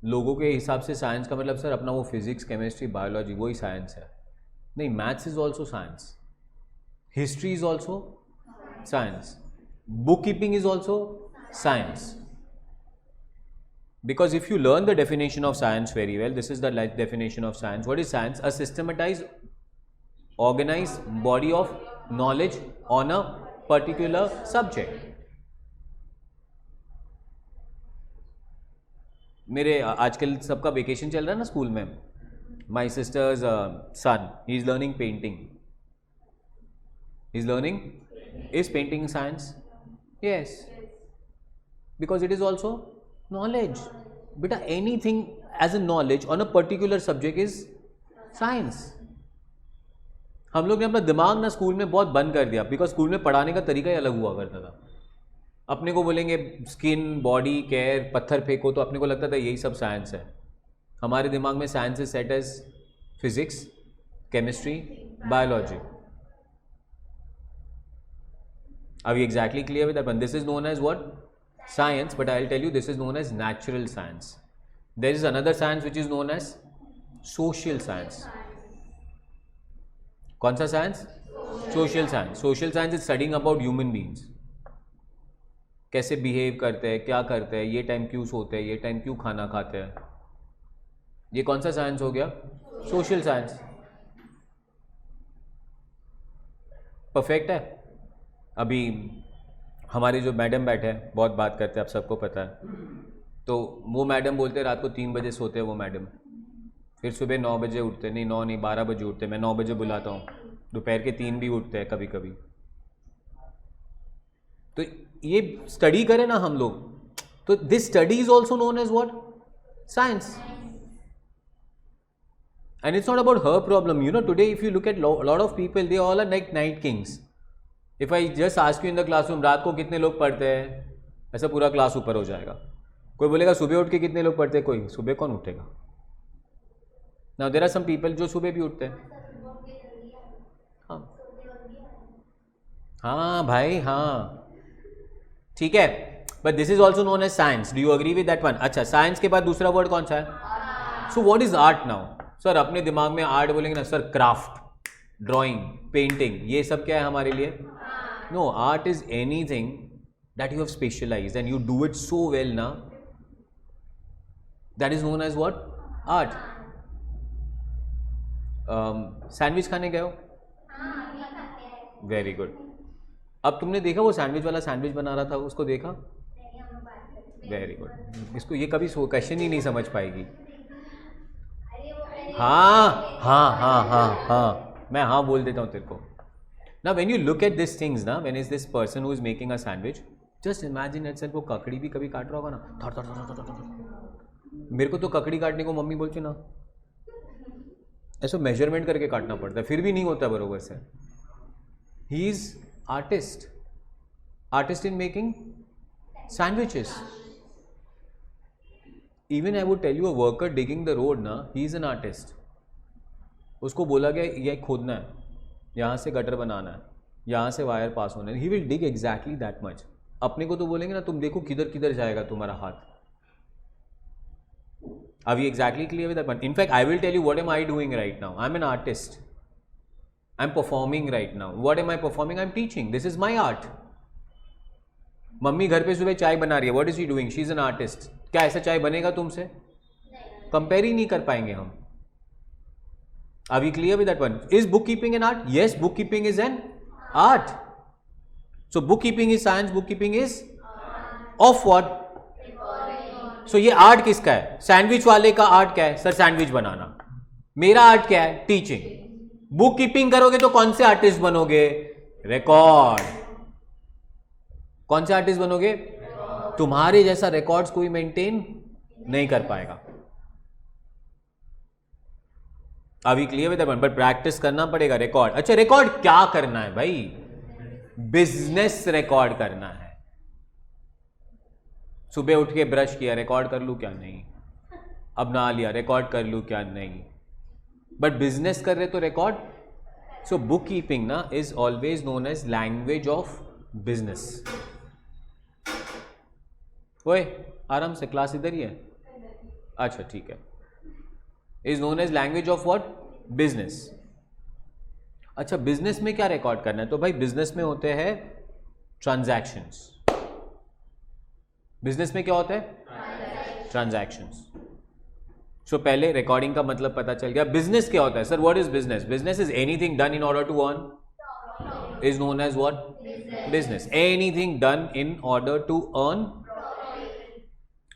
लोगों के हिसाब से साइंस का मतलब सर अपना वो फिजिक्स, केमिस्ट्री, बायोलॉजी वही साइंस है. नहीं, maths is also science, history is also science, book keeping is also science. Because if you learn the definition of science very well, this is the definition of science. What is science? A systematized, organized body of knowledge on a particular subject. मेरे आजकल सबका vacation चल रहा है ना school में. My sister's son, he is learning painting. He is learning. Is painting science? Yes. Because it is also knowledge. बेटा anything as a knowledge on a particular subject is science. हम लोग ने अपना दिमाग ना स्कूल में बहुत बंद कर दिया, बिकॉज स्कूल में पढ़ाने का तरीका ही अलग हुआ करता था. अपने को बोलेंगे स्किन, बॉडी केयर, पत्थर फेंको, तो अपने को लगता था यही सब साइंस है। हमारे दिमाग में science is set as physics, chemistry, biology. Are we exactly clear with that one? This is known as what? Science, but I'll tell you this is known as natural science. There is another science which is known as social science. कौन सा science? Social science. Social science is studying about human beings. कैसे behave करते हैं, क्या करते हैं, ये time क्यों सोते हैं, ये टाइम क्यों खाना खाते हैं। ये कौन सा साइंस हो गया? Social science. परफेक्ट है। अभी हमारी जो मैडम बैठे हैं, बहुत बात करते हैं, आप सबको पता है, तो वो मैडम बोलते हैं रात को 3 बजे सोते हैं वो मैडम, फिर सुबह 9 बजे उठते, नहीं 9 नहीं 12 बजे उठते, मैं 9 बजे बुलाता हूँ, दोपहर के 3 भी उठते हैं कभी कभी। तो ये स्टडी करें ना हम लोग, तो this study is also known as what? Science. And it's not about her problem. You know, today if you look at lot of people, they all are like night kings. If I just ask you in the classroom, रात को कितने लोग पढ़ते हैं, ऐसा पूरा class ऊपर हो जाएगा। कोई बोलेगा सुबह उठ के कितने लोग पढ़ते हैं, कोई सुबह कौन उठेगा। Now there are some people जो सुबह भी उठते हैं। हाँ भाई हाँ, ठीक है, but this is also known as science. Do you agree with that one? अच्छा, साइंस के बाद दूसरा वर्ड कौन सा है? So what is art now? Sir अपने दिमाग में आर्ट बोलेंगे ना सर, क्राफ्ट, ड्राइंग, पेंटिंग, ये सब क्या है हमारे लिए? No, art is anything that you have specialized and you do it so well ना, that is known as what? Art. Sandwich खाने गए हो? Very good. अब तुमने देखा वो सैंडविच वाला सैंडविच बना रहा था, उसको देखा? Very good. इसको ये कभी क्वेश्चन ही नहीं समझ पाएगी। हाँ हाँ हाँ हाँ हाँ, मैं हाँ बोल देता हूँ तेरे को ना। When you look at this things ना, when is this person who is making a sandwich, just imagine itself, वो ककड़ी भी कभी काट रहा होगा ना, थर थर थर थर थर। मेरे को तो ककड़ी काटने को मम्मी बोलती ना, ऐसा मेजरमेंट करके काटना पड़ता है, फिर भी नहीं होता बरोबर से। He is artist, artist in making sandwiches. Even I would tell you, a worker digging the road ना, he is an artist. उसको बोला गया ये खोदना है, यहाँ से गटर बनाना है, यहाँ से वायर पास होना है, he will dig exactly that much. अपने को तो बोलेंगे ना तुम देखो किधर किधर जाएगा तुम्हारा हाथ। Are we exactly clear with that one? In fact, I will tell you what am I doing right now. I'm an artist. I'm performing right now. What am I performing? I'm teaching. This is my art. Mummy घर पे सुबह चाय बना रही है, what is she doing? She is an artist. क्या ऐसा चाय बनेगा तुमसे? कंपेयर ही नहीं कर पाएंगे हम। Are we clear with that one? Is book keeping an art? Yes, book keeping is an art. So book keeping is science, book keeping is of what? So ये आर्ट किसका है? सैंडविच वाले का art क्या है? Sir sandwich बनाना। मेरा art क्या है? टीचिंग। बुक कीपिंग करोगे तो कौन से आर्टिस्ट बनोगे? रिकॉर्ड। कौन से आर्टिस्ट बनोगे? तुम्हारे जैसा रिकॉर्ड्स कोई मेंटेन नहीं कर पाएगा। अभी clear with one? But practice करना पड़ेगा रिकॉर्ड। अच्छा, रिकॉर्ड क्या करना है भाई? बिजनेस रिकॉर्ड करना है। सुबह उठ के ब्रश किया, रिकॉर्ड कर लूं क्या? नहीं। अब नहा लिया, रिकॉर्ड कर लूं क्या? नहीं। बट बिजनेस कर रहे तो रिकॉर्ड। सो बुक कीपिंग ना is always known as language of business. ओए आराम से, क्लास इधर ही है। अच्छा ठीक है। Is known as language of what? Business. अच्छा, बिजनेस में क्या रिकॉर्ड करना है? तो भाई बिजनेस में होते हैं ट्रांजैक्शंस। बिजनेस में क्या होता है? ट्रांजैक्शंस। सो पहले रिकॉर्डिंग का मतलब पता चल गया। बिजनेस क्या होता है? Sir what is business? Business is anything done in order to earn, is known as what? Business. Anything done in order to earn.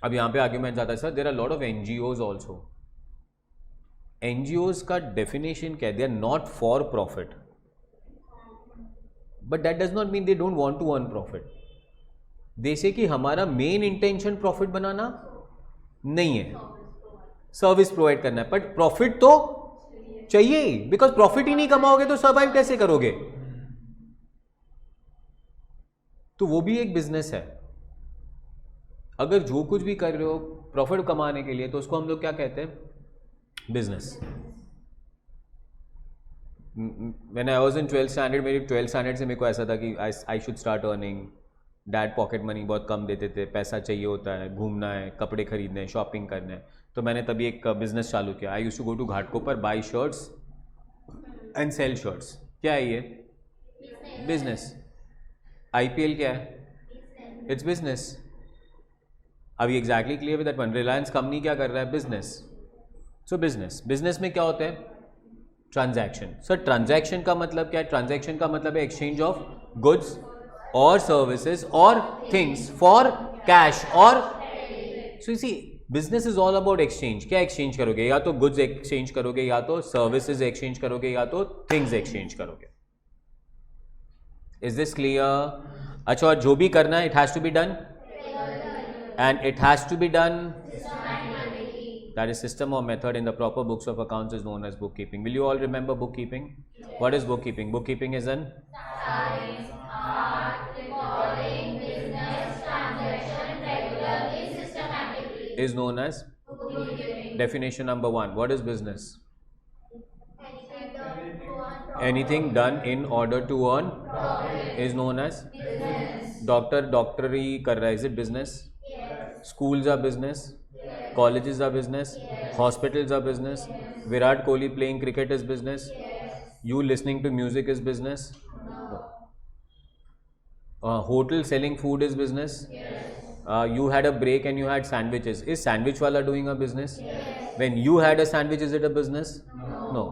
अब यहां पे आर्ग्यूमेंट आता है, sir there are lot of NGOs also. NGOs का definition क्या है? They are not for profit, but that does not mean they don't want to earn profit. जैसे कि हमारा मेन इंटेंशन प्रॉफिट बनाना नहीं है, सर्विस प्रोवाइड करना है, बट प्रॉफिट तो चाहिए ही, बिकॉज प्रॉफिट ही नहीं कमाओगे तो सर्वाइव कैसे करोगे? तो वो भी एक बिजनेस है। अगर जो कुछ भी कर रहे हो प्रॉफिट कमाने के लिए तो उसको हम लोग क्या कहते हैं? Business. When I was in 12th standard, मेरी 12th standard से मेरे को ऐसा था कि I should start earning. Dad pocket money बहुत कम देते थे, पैसा चाहिए होता है, घूमना है, कपड़े खरीदने हैं, शॉपिंग करना है. तो मैंने तभी एक बिजनेस चालू किया. I used to go to Ghatkopar, buy shirts and sell shirts. क्या है ये? बिजनेस. IPL क्या है? It's business. अभी exactly clear with that one. Reliance company क्या कर रहा है? बिजनेस. सो बिजनेस में क्या होता है? ट्रांजैक्शन. सर ट्रांजैक्शन का मतलब क्या है? ट्रांजैक्शन का मतलब है एक्सचेंज ऑफ गुड्स और सर्विसेज और थिंग्स फॉर कैश और. So you see business is all about exchange. क्या एक्सचेंज करोगे? या तो गुड्स एक्सचेंज करोगे, या तो सर्विसेज एक्सचेंज करोगे, या तो थिंग्स एक्सचेंज करोगे. Is this clear? अच्छा, और जो भी करना है it has to be done and it has to be done. That is system or method in the proper books of accounts is known as bookkeeping. Will you all remember bookkeeping? What is bookkeeping? Bookkeeping is an science, art, recording, business, transaction, regularly, systematically. Is known as bookkeeping. Definition number 1. What is business? Anything done in order to earn profit is known as business. Doctory कर रहा है, is it business? Yes. Schools are business. Colleges are business. Yes. Hospitals are business. Yes. Virat Kohli playing cricket is business. Yes. You listening to music is business. No. Hotel selling food is business. Yes. You had a break and you had sandwiches. Is sandwich wala doing a business? Yes. When you had a sandwich, is it a business? No.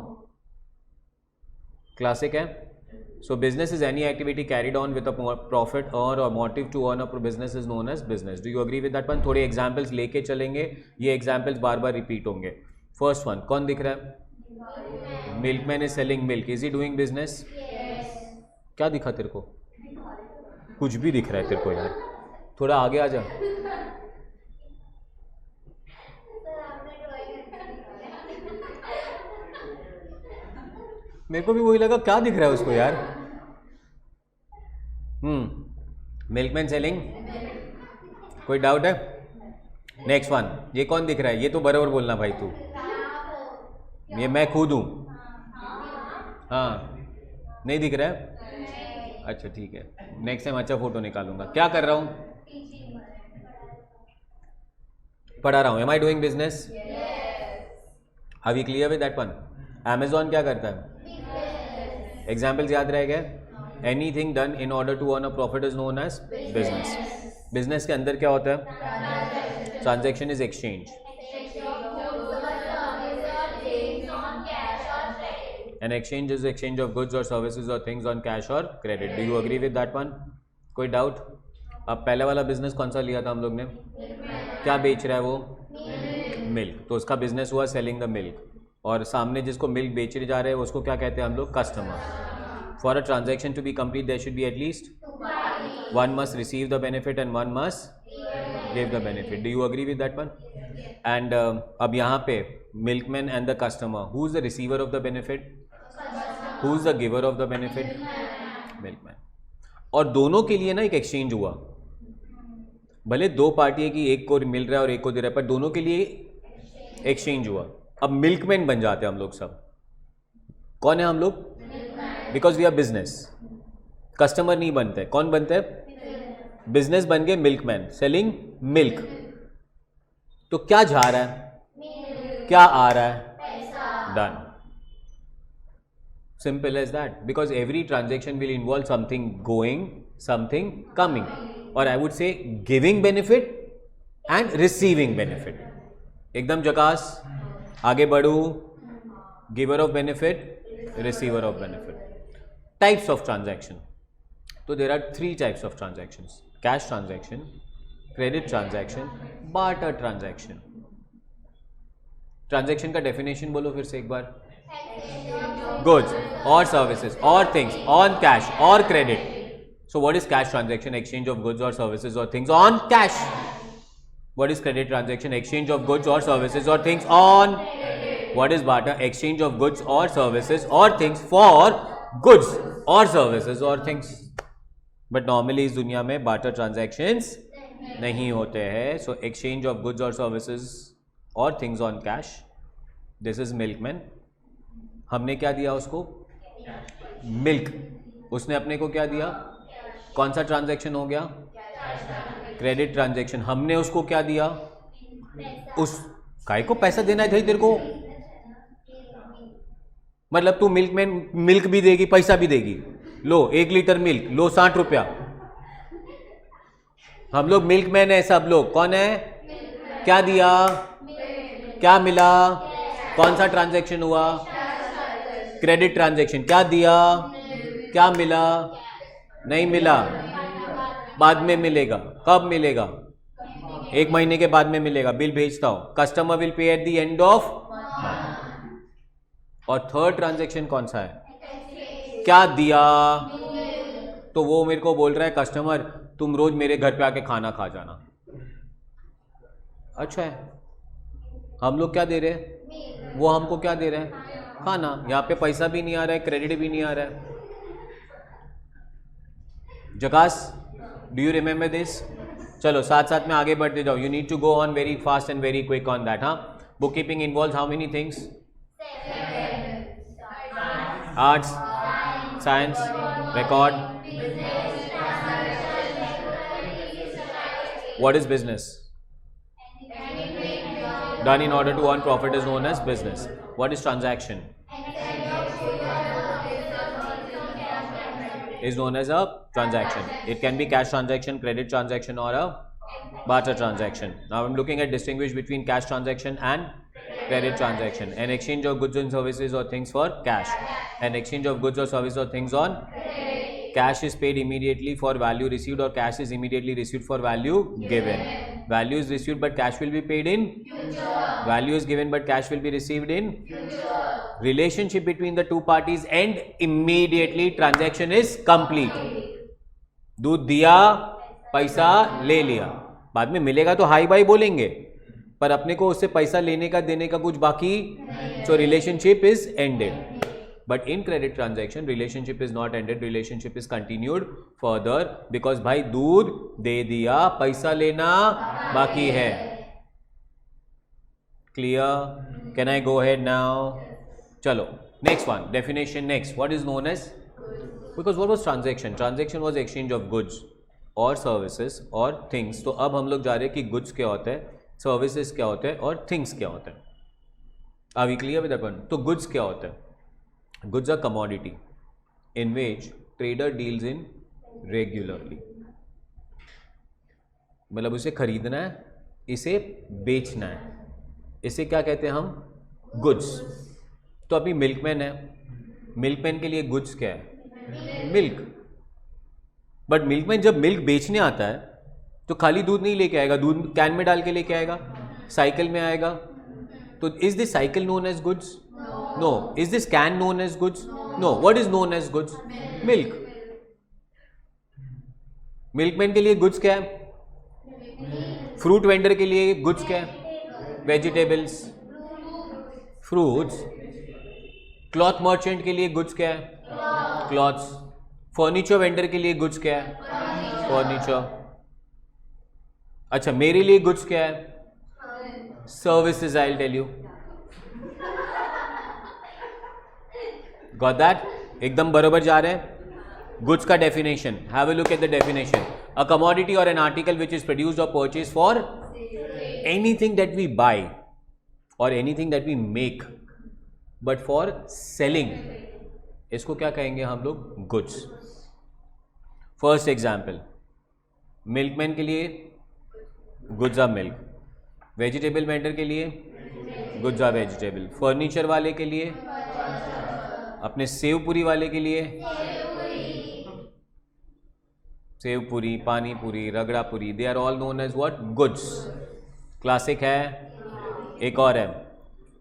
Classic है. So business is any activity carried on with a profit or motive to earn a business is known as business. Do you agree with that one? थोड़े examples लेके चलेंगे. ये examples बार बार repeat होंगे. First one, कौन दिख रहा है? Milkman is selling milk. Is he doing business? Yes. क्या दिखा तेरे को? कुछ भी दिख रहा है तेरे को यार. थोड़ा आगे आ जा. मेरे को भी वही लगा, क्या दिख रहा है उसको यार. Milkman selling. कोई डाउट है? नेक्स्ट वन, ये कौन दिख रहा है? ये तो बराबर बोलना भाई तू. ये मैं खुद हूँ. हाँ, नहीं दिख रहा है? अच्छा ठीक है, नेक्स्ट टाइम अच्छा फोटो निकालूंगा. क्या कर रहा हूँ? पढ़ा रहा हूँ. Am I doing business? Are we clear with that one? Amazon क्या करता है? एग्जाम्पल्स याद रह गए? Anything done in order to earn a profit is known as business. Business के अंदर क्या होता है? Transaction is exchange. An exchange is exchange of goods और सर्विसेज और थिंग्स ऑन कैश और credit. Do you agree with that one? कोई doubt? अब पहले वाला बिजनेस कौन सा लिया था हम लोग ने? क्या बेच रहा है वो? मिल्क. तो उसका बिजनेस हुआ सेलिंग द मिल्क. और सामने जिसको मिल्क बेचे जा रहे हैं उसको क्या कहते हैं हम लोग? Customer. For a transaction to be complete there should be at least one must receive the benefit and one must give the benefit. Do you agree with that one? And अब यहाँ पे milkman and the customer, who is the receiver of the benefit? Who is the giver of the benefit? Milkman. और दोनों के लिए ना एक exchange हुआ. भले दो पार्टी है कि एक को मिल रहा है और एक को दे रहा है, पर दोनों के लिए एक्सचेंज हुआ. अब मिल्कमैन बन जाते हैं हम लोग सब. कौन है हम लोग? Because we are business. Customer नहीं बनते. कौन बनते हैं? बिजनेस बन गए मिल्कमैन, सेलिंग मिल्क. तो क्या जा रहा है? क्या आ रहा है? Done. Simple as that. Because every transaction will involve something going, something coming, और I would say giving benefit and receiving benefit. एकदम जकास. आगे बढ़ू. Giver of benefit, receiver of benefit. Types of transaction. तो there are 3 types of transactions: cash transaction, credit transaction, barter transaction. Transaction का definition बोलो फिर से एक बार. गुड्स और सर्विसेज और थिंग्स ऑन कैश और credit. So what is cash transaction? Exchange of goods और सर्विसेज और things on cash. What is credit transaction? Exchange of goods or services or things on. What is barter? Exchange of goods or services or things for goods or services or things. But normally इस दुनिया में barter transactions नहीं होते हैं. So exchange of goods और services और things on cash, this is milkman. हमने क्या दिया उसको? मिल्क. उसने अपने को क्या दिया? कौन सा ट्रांजैक्शन हो गया? Credit transaction. हमने उसको क्या दिया? उस काय को पैसा देना है भाई तेरे को? मतलब तू मिल्कमैन मिल्क भी देगी, पैसा भी देगी. लो 1 लीटर मिल्क, लो 60 रुपया. हम लोग मिल्कमैन है सब लोग. कौन है? क्या दिया? क्या मिला? कौन सा ट्रांजैक्शन हुआ? Credit transaction. क्या दिया? क्या मिला? नहीं मिला. बाद में मिलेगा. कब मिलेगा? 1 महीने के बाद में मिलेगा. बिल भेजता हूं. Customer will pay at the end of. और थर्ड ट्रांजैक्शन कौन सा है? क्या दिया? तो वो मेरे को बोल रहा है कस्टमर तुम रोज मेरे घर पे आके खाना खा जाना. अच्छा है. हम लोग क्या दे रहे हैं? वो हमको क्या दे रहे हैं? खाना. यहाँ पे पैसा भी नहीं आ रहा है, क्रेडिट भी नहीं आ रहा है. जकास, डू यू रिमेंबर दिस? चलो साथ साथ में आगे बढ़ते जाओ. You need to go on very fast and very quick on that. हाँ, book keeping involves how many things? Arts, science, record. What is business? Done in order to earn profit is known as business. What is transaction? Is known as a transaction. It can be cash transaction, credit transaction, or a barter transaction. Now I'm looking at distinguish between cash transaction and credit transaction. An exchange of goods and services or things for cash. An exchange of goods or services or things on cash is paid immediately for value received, or cash is immediately received for value given. Value is received but cash will be paid in future. Value is given but cash will be received in future. Relationship between the two parties end immediately. Transaction is complete. दूध दिया, पैसा ले लिया. बाद में मिलेगा तो high by बोलेंगे, पर अपने को उससे पैसा लेने का देने का कुछ बाकी. So relationship is ended. But in credit transaction, relationship is not ended. Relationship is continued further because भाई दूध दे दिया, पैसा लेना बाकी है. Clear? Can I go ahead now? चलो next one. Definition next. What is known as? Because what was transaction? Transaction was exchange of goods or services or things. तो अब हम लोग जा रहे हैं कि goods क्या होता है, services क्या होते हैं और things क्या होते हैं. Are we clear with that one? तो goods क्या होता है? Goods are commodity in which trader deals in regularly. मतलब उसे खरीदना है, इसे बेचना है, इसे क्या कहते हैं हम? गुड्स. तो अभी मिल्कमैन है, मिल्कमैन के लिए गुड्स क्या है? मिल्क. बट मिल्कमैन जब मिल्क बेचने आता है तो खाली दूध नहीं लेके आएगा, दूध कैन में डाल के लेके आएगा, साइकिल में आएगा. तो is this cycle known as goods? No. Is this can known as goods? No. What is known as goods? Milk. Milkman के लिए गुड्स क्या है? फ्रूट वेंडर के लिए गुड्स क्या है? Vegetables, fruits. क्लॉथ मर्चेंट के लिए गुड्स क्या है? क्लॉथ्स. फर्नीचर वेंडर के लिए गुड्स क्या है? फर्नीचर. अच्छा, मेरे लिए गुड्स क्या है? Services. I will tell you. Got that? एकदम बरोबर जा रहे हैं. Goods का definition. Have a look at the definition. A commodity or an article which is produced or purchased for anything that we buy or anything that we make, but for selling. इसको क्या कहेंगे हम लोग? Goods. First example. Milkman के लिए goods are milk. Vegetable vendor के लिए goods are vegetable. Furniture वाले के लिए, अपने सेव पूरी वाले के लिए सेव पूरी, पानी puri, ragda puri, they are all known as what? Goods. Classic है. एक और है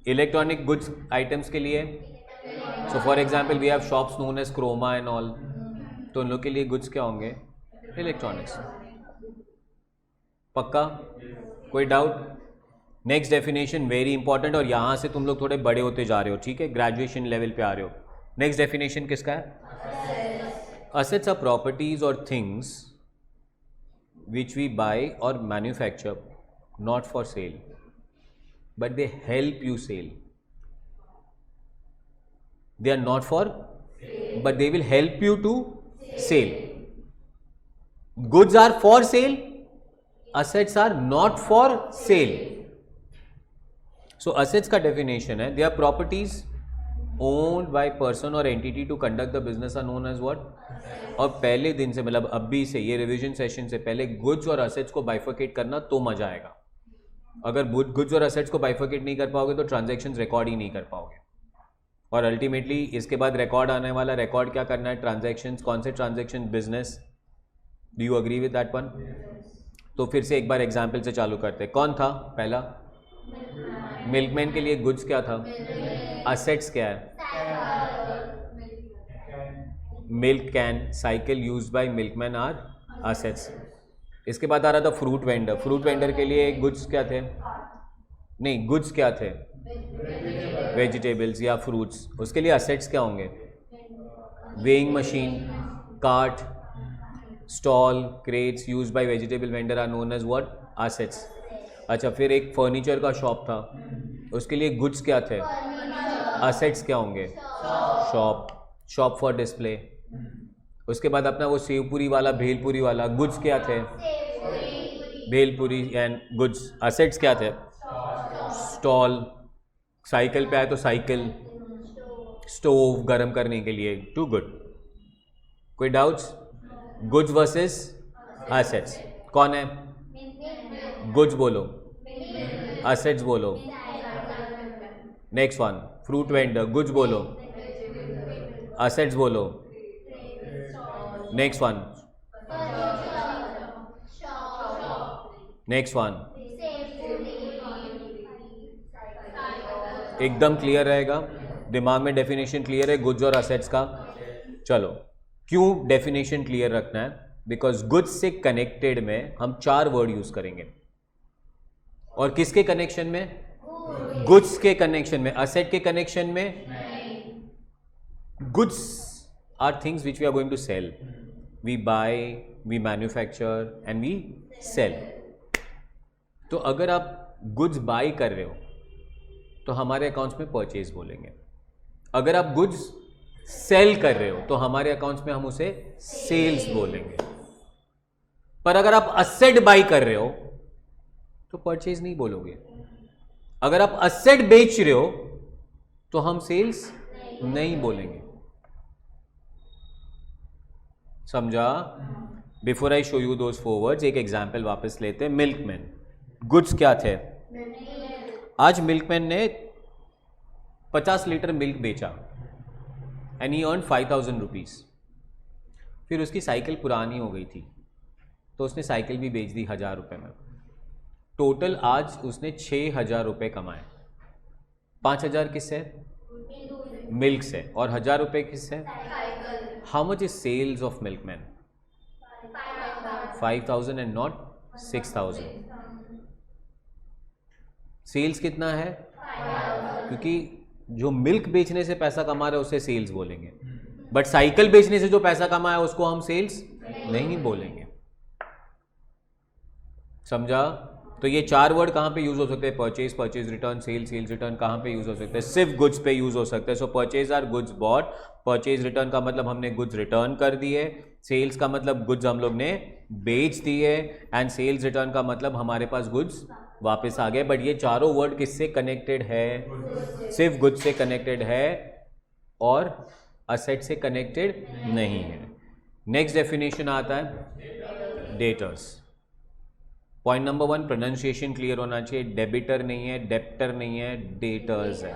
इलेक्ट्रॉनिक गुड्स आइटम्स के लिए. So for example we have shops known as Croma and all. तो उन लोग के लिए गुड्स क्या होंगे? इलेक्ट्रॉनिक्स. पक्का? कोई doubt? Next definition very important, और यहां से तुम लोग थोड़े बड़े होते जा रहे हो, ठीक है, ग्रेजुएशन लेवल पे आ रहे हो. नेक्स्ट डेफिनेशन किसका है? असेट्स आर प्रॉपर्टीज और things which we buy or manufacture not for sale but they help you sell. They are not for but they will help you to sell. Goods are for sale, assets are not for sale. So assets का definition है, they are properties owned by person or entity to conduct the business are known as what? और पहले दिन से मतलब अभी से ये रिवीजन सेशन से पहले गुड्स और असेट्स को बाइफर्केट करना तो मजा आएगा. अगर गुड्स और असेट्स को बाइफर्केट नहीं कर पाओगे तो ट्रांजैक्शंस रिकॉर्ड ही नहीं कर पाओगे. और अल्टीमेटली इसके बाद रिकॉर्ड आने वाला, रिकॉर्ड क्या करना है? ट्रांजैक्शंस. कौन से transaction? Business. Do you agree with that one? तो फिर से एक बार एग्जाम्पल से चालू करते हैं. कौन था पहला? मिल्कमैन के लिए गुड्स क्या था? असेट्स क्या है? Milk can. Cycle used by milkman are assets. इसके बाद आ रहा था फ्रूट वेंडर. फ्रूट वेंडर के लिए गुड्स क्या थे? नहीं, गुड्स क्या थे? वेजिटेबल्स या फ्रूट्स. उसके लिए असेट्स क्या होंगे? Weighing machine, cart, stall, crates used by vegetable vendor are known as what? Assets. अच्छा, फिर एक फर्नीचर का शॉप था, उसके लिए गुड्स क्या थे? असेट्स क्या होंगे? शॉप. Shop for display. उसके बाद अपना वो सेवपुरी वाला, भेलपुरी वाला, गुड्स क्या थे? Bhelpuri and goods. असेट्स क्या थे? स्टॉल. साइकिल पे आए तो साइकिल. स्टोव गर्म करने के लिए. Too good. कोई डाउट्स? Goods versus assets. कौन है? गुड्स बोलो, असेट्स बोलो. Next one, fruit vendor. Goods बोलो, असेट्स बोलो. Next one. Next one. एकदम क्लियर रहेगा, दिमाग में डेफिनेशन क्लियर है गुड्स और असेट्स का. चलो, क्यों डेफिनेशन क्लियर रखना है? बिकॉज गुड्स से कनेक्टेड में हम 4 वर्ड यूज करेंगे. और किसके कनेक्शन में? गुड्स के कनेक्शन में. असेट के कनेक्शन में? Goods are things which we are going to sell. We buy, we manufacture and we sell. तो अगर आप गुड्स बाय कर रहे हो तो हमारे अकाउंट्स में परचेज बोलेंगे. अगर आप गुड्स सेल कर रहे हो तो हमारे अकाउंट्स में हम उसे सेल्स बोलेंगे. पर अगर आप असेट बाय कर रहे हो तो परचेज नहीं बोलोगे. अगर आप असेट बेच रहे हो तो हम सेल्स नहीं बोलेंगे. समझा? Before I show you those 4 words, एक एग्जाम्पल वापस लेते हैं. मिल्कमैन. गुड्स क्या थे? आज मिल्कमैन ने 50 लीटर मिल्क बेचा एंड ही अर्न 5,000 रुपीज. फिर उसकी साइकिल पुरानी हो गई थी तो उसने साइकिल भी बेच दी 1,000 रुपये में. टोटल आज उसने 6,000 रुपये कमाए. 5,000 किससे? मिल्क से. और 1,000 रुपये किससे? How much is sales of milkman? 5,000 and not 6,000. Sales कितना है? क्योंकि जो मिल्क बेचने से पैसा कमा रहे हैं उसे सेल्स बोलेंगे, बट साइकिल बेचने से जो पैसा कमाया उसको हम सेल्स नहीं बोलेंगे. समझा? तो ये 4 वर्ड कहाँ पे यूज हो सकते हैं? Purchase, purchase return, sale, sales return. कहाँ पे यूज हो सकते हैं? सिर्फ गुड्स पे यूज हो सकते हैं. So purchase are goods bought. Purchase return का मतलब हमने गुड्स रिटर्न कर दिए. सेल्स का मतलब गुड्स हम लोग ने बेच दिए. एंड सेल्स रिटर्न का मतलब हमारे पास गुड्स वापस आ गए. बट ये चारों वर्ड किससे कनेक्टेड है? सिर्फ गुड्स से कनेक्टेड है और असेट से कनेक्टेड नहीं है. नेक्स्ट डेफिनेशन आता है debtors. Point number 1, pronunciation clear होना चाहिए. डेबिटर नहीं है, डेप्टर नहीं है, डेटर्स है.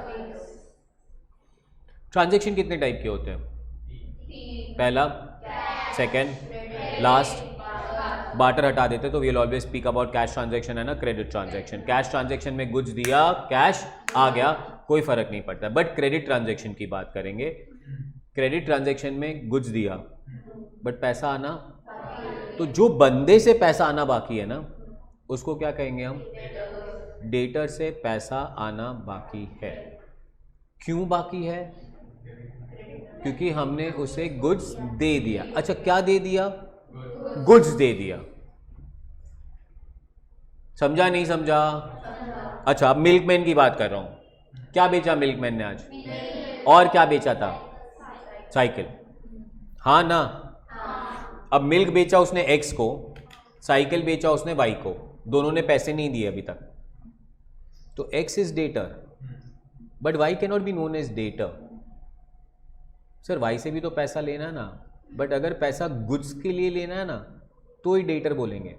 ट्रांजैक्शन कितने टाइप के होते हैं? पहला, सेकंड, लास्ट. बार्टर हटा देते तो we will always speak about cash transaction, है ना, क्रेडिट ट्रांजैक्शन. कैश ट्रांजैक्शन में गुड्स दिया, कैश आ गया, कोई फर्क नहीं पड़ता. बट क्रेडिट ट्रांजैक्शन की बात करेंगे. क्रेडिट ट्रांजैक्शन में गुड्स दिया बट पैसा आना, तो जो बंदे से पैसा आना बाकी है ना उसको क्या कहेंगे हम? डेटर से पैसा आना बाकी है. क्यों बाकी है? क्योंकि हमने उसे गुड्स दे दिया. अच्छा, क्या दे दिया? गुड्स दे दिया. समझा नहीं समझा? अच्छा, अब मिल्कमैन की बात कर रहा हूं। क्या बेचा मिल्कमैन ने आज? और क्या बेचा था? साइकिल। हाँ ना? अब मिल्क बेचा उसने एक्स को, साइकिल बेचा उसने वाई को, दोनों ने पैसे नहीं दिए अभी तक, तो X is debtor but Y can not be known as debtor. Sir Y से भी तो पैसा लेना ना, बट अगर पैसा गुड्स के लिए लेना है ना तो ही डेटर बोलेंगे,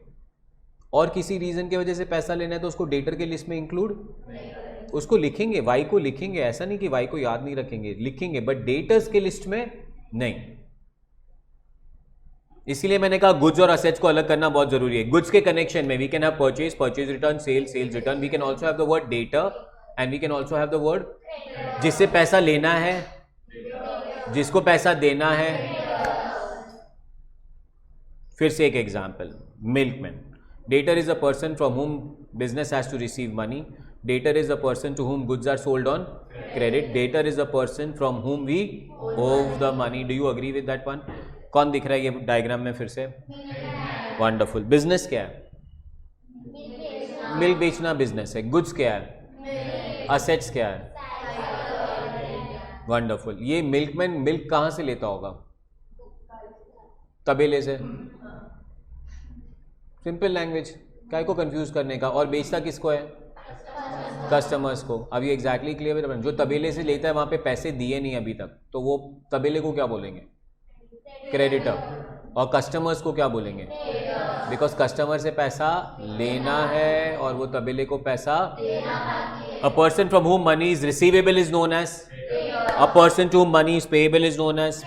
और किसी रीजन की वजह से पैसा लेना है तो उसको डेटर के लिस्ट में इंक्लूड, उसको लिखेंगे, वाई को लिखेंगे, ऐसा नहीं कि वाई को याद नहीं रखेंगे, लिखेंगे, बट डेटर्स के लिस्ट में नहीं। इसीलिए मैंने कहा गुड्स और असेट्स को अलग करना बहुत जरूरी है। गुड्स के कनेक्शन में we can have purchase, purchase return, sale, sales return, we can also have the word debtor and we can also have the word जिससे पैसा लेना है, जिसको पैसा देना है। फिर से एक example, milkman. Debtor is a person from whom business has to receive money, debtor is a person to whom goods are sold on credit, debtor is a person from whom we owe the money. Do you agree with that one? कौन दिख रहा है ये diagram में? फिर से wonderful. Business क्या है? मिल्क बेचना बिजनेस है। गुड्स क्या है? असेट्स क्या है? वंडरफुल। ये मिल्कमैन मिल्क कहां से लेता होगा? तबेले से। सिंपल लैंग्वेज, काय को कंफ्यूज करने का। और बेचता किसको है? कस्टमर्स को। अब ये एग्जैक्टली क्लियर है। जो तबेले से लेता है वहां पे पैसे दिए नहीं अभी तक, तो वो तबेले को क्या बोलेंगे? क्रेडिटर। और कस्टमर्स को क्या बोलेंगे? बिकॉज कस्टमर से पैसा लेना है और वो तबेले को पैसा। A person from whom money is receivable is known as, a person to whom money is payable is known as.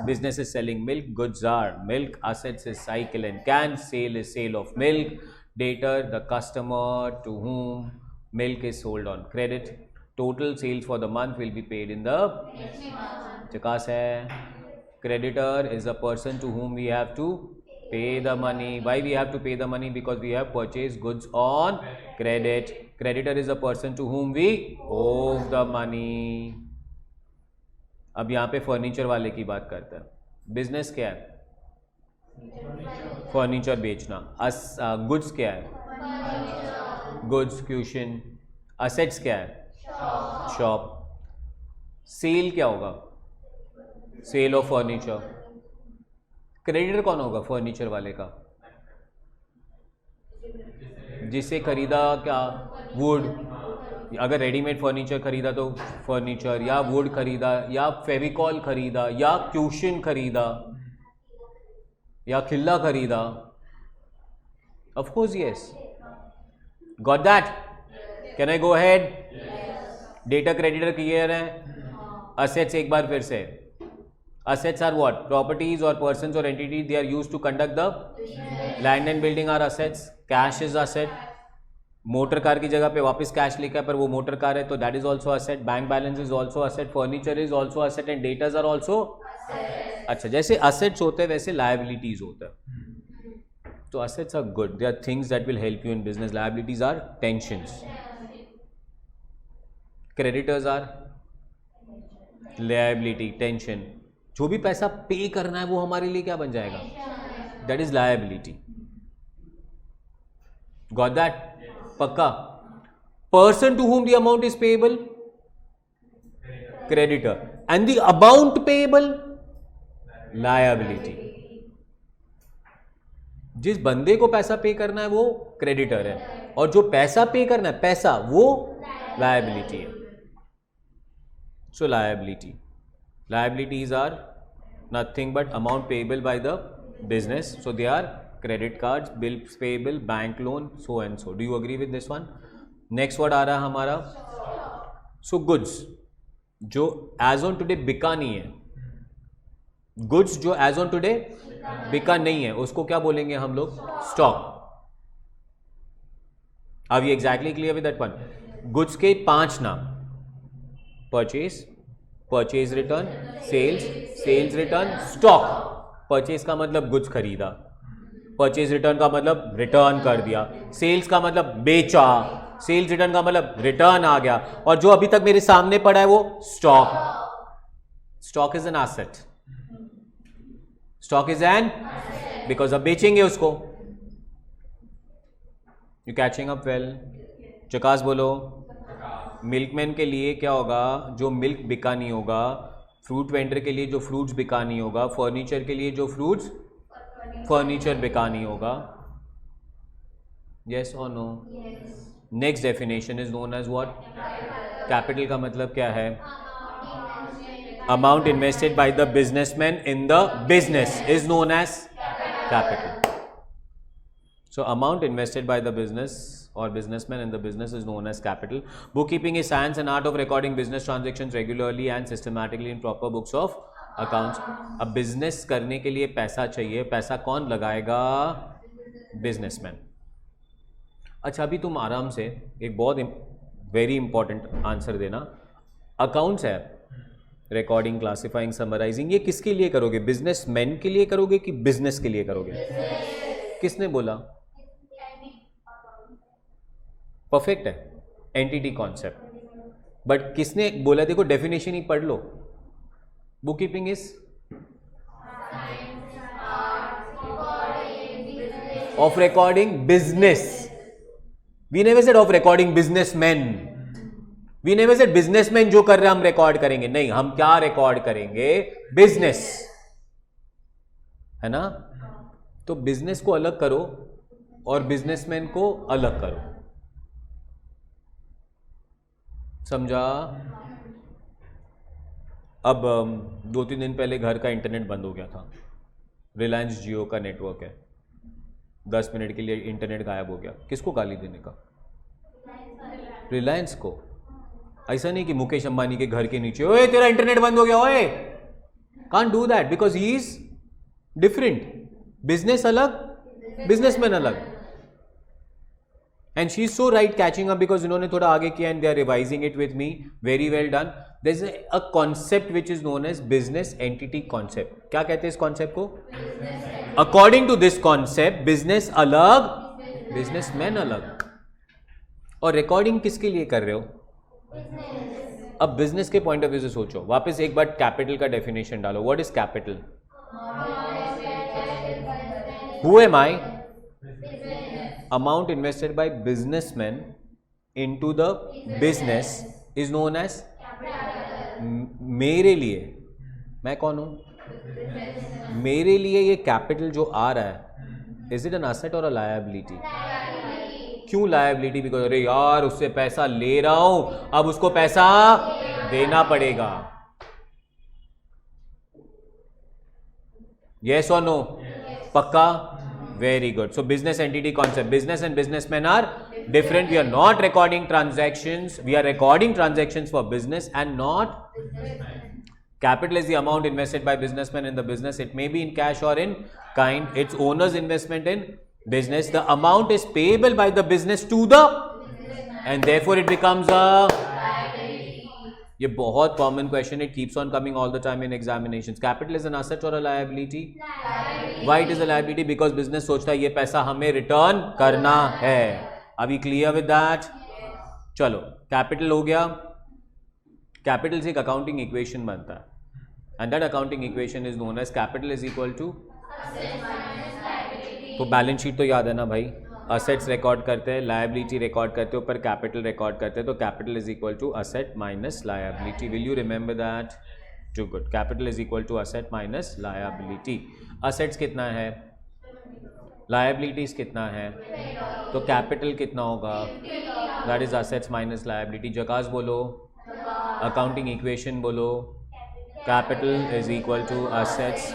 Business is selling milk, goods are milk, assets is cycle and can, sale is sale of milk, debtor the customer to whom milk is sold on credit, total sales for the month will be paid in the चकास है। Creditor is a person to whom we have to pay the money. Why we have to pay the money? Because we have purchased goods on credit. Creditor is a person to whom we owe the money. अब यहाँ पे furniture वाले की बात करते हैं। Business क्या है? फर्नीचर बेचना। गुड्स क्या है? Goods caution. असेट्स क्या है? शॉप। सेल क्या होगा? Cell of furniture. क्रेडिटर कौन होगा फर्नीचर वाले का? जिसे खरीदा क्या? वुड। अगर रेडीमेड फर्नीचर खरीदा तो फर्नीचर, या वुड खरीदा, या फेविकॉल खरीदा, या क्यूशन खरीदा, या खिल्ला खरीदा। Of course yes. Got that? Can I go ahead? Debtor creditor clear है। असेट्स एक बार फिर से। Assets are what? प्रॉपर्टीज और पर्संस और entity, they are used to conduct the land and building are assets. Cash is asset. Motor car की जगह पे वापस कैश लिखा है पर वो मोटर कार है तो that is also asset. Bank balance is also asset. Furniture is also asset and debtors are also. अच्छा, जैसे असेट्स होते हैं वैसे लायबिलिटीज होता है। तो assets are good, they are things that will help you in business. Liabilities are tensions. Creditors are liability, tension. जो भी पैसा पे करना है वो हमारे लिए क्या बन जाएगा? That is liability. Got that? पक्का? Person to whom the amount is payable, creditor, and the amount payable, liability. जिस बंदे को पैसा पे करना है वो क्रेडिटर है, और जो पैसा पे करना है पैसा, वो लायबिलिटी है। सो liabilities are nothing but amount payable by the business, so they are credit cards, bills payable, bank loan, so and so. Do you agree with this one? Next word आ रहा है हमारा, so goods जो as on today बिका नहीं है, goods जो as on today बिका नहीं है उसको क्या बोलेंगे हम लोग? स्टॉक। अब ये exactly clear with that one. Goods के 5 नाम: purchase, purchase return, sales, sales return, stock. Purchase का मतलब गुड्स खरीदा, परचेज रिटर्न का मतलब रिटर्न कर दिया, सेल्स का मतलब बेचा, सेल्स रिटर्न का मतलब रिटर्न आ गया, और जो अभी तक मेरे सामने पड़ा है वो stock. Stock is an asset, stock is an, because अब बेचेंगे उसको। You catching up well? चकास बोलो। मिल्कमैन के लिए क्या होगा? जो मिल्क बिका नहीं होगा। फ्रूट वेंडर के लिए जो फ्रूट्स बिका नहीं होगा। फर्नीचर के लिए जो फ्रूट्स फर्नीचर बिका नहीं होगा। यस और no? Next definition is known as what? Capital का मतलब क्या है? Amount invested by the businessman in the business is known as capital. So amount invested by the business or businessman in the business is known as capital. Bookkeeping is science and art of recording business transactions regularly and systematically in proper books of accounts. अब business करने के लिए पैसा चाहिए, पैसा कौन लगाएगा? Businessman. अच्छा अभी तुम आराम से एक बहुत वेरी इंपॉर्टेंट आंसर देना. अकाउंट्स है, रिकॉर्डिंग, क्लासिफाइंग, समराइजिंग, ये किसके लिए करोगे? बिजनेसमैन के लिए करोगे कि बिजनेस के लिए करोगे? किसने बोला? परफेक्ट है, एंटिटी कॉन्सेप्ट. बट किसने बोला? देखो डेफिनेशन ही पढ़ लो. Book keeping is of recording business. We never said of recording businessman. We never said businessman जो कर रहे हैं हम रिकॉर्ड करेंगे. नहीं, हम क्या रिकॉर्ड करेंगे? बिजनेस, है ना? तो बिजनेस को अलग करो और बिजनेसमैन को अलग करो. समझा? अब 2-3 दिन पहले घर का इंटरनेट बंद हो गया था. रिलायंस जियो का नेटवर्क है. 10 मिनट के लिए इंटरनेट गायब हो गया. किसको गाली देने का? रिलायंस को. ऐसा नहीं कि मुकेश अंबानी के घर के नीचे ओए तेरा इंटरनेट बंद हो गया, ओए. Can't do that because he is different. Business अलग, बिजनेसमैन अलग. And she's so right catching up because इन्होंने थोड़ा आगे किया and they are revising it with me. Very well done. There is a concept which is known as business entity concept. क्या कहते हैं इस concept को? According to this concept, business अलग, businessman अलग. और recording किसके लिए कर रहे हो? अब business के point of view से सोचो. वापस एक बार capital का definition डालो. What is capital? Who am I? Amount invested by businessmen into the business is known as मेरे लिए. मैं कौन हूं? मेरे लिए ये कैपिटल जो आ रहा है, इज इट एन एसेट और अ लायबिलिटी? क्यों लायबिलिटी? बिकॉज अरे यार उससे पैसा ले रहा हूं, अब उसको पैसा देना पड़ेगा. यस और नो? पक्का? Very good. So business entity concept. Business and businessmen are different. We are not recording transactions. We are recording transactions for business and not. Capital is the amount invested by businessmen in the business. It may be in cash or in kind. It's owner's investment in business. The amount is payable by the business to the, and therefore it becomes a. ये बहुत common question. It keeps on coming all the time in examinations. Capital is an asset और a liability? Why it is a liability? Because business सोचता है ये पैसा हमें return करना है. अभी क्लियर विद दैट? चलो कैपिटल हो गया. कैपिटल से एक अकाउंटिंग इक्वेशन बनता है and that accounting equation is known as capital is equal to. तो बैलेंस शीट तो याद है ना भाई? असेट्स रिकॉर्ड करते हैं, लायबिलिटी रिकॉर्ड करते हैं, ऊपर कैपिटल रिकॉर्ड करते हैं. तो capital is equal to asset minus liability. Will you remember that? Too good. Capital is equal to asset minus liability. Assets कितना है? लायबिलिटीज कितना है? तो कैपिटल कितना होगा? That is assets minus liability. जकास बोलो. अकाउंटिंग इक्वेशन बोलो. Capital is equal to assets.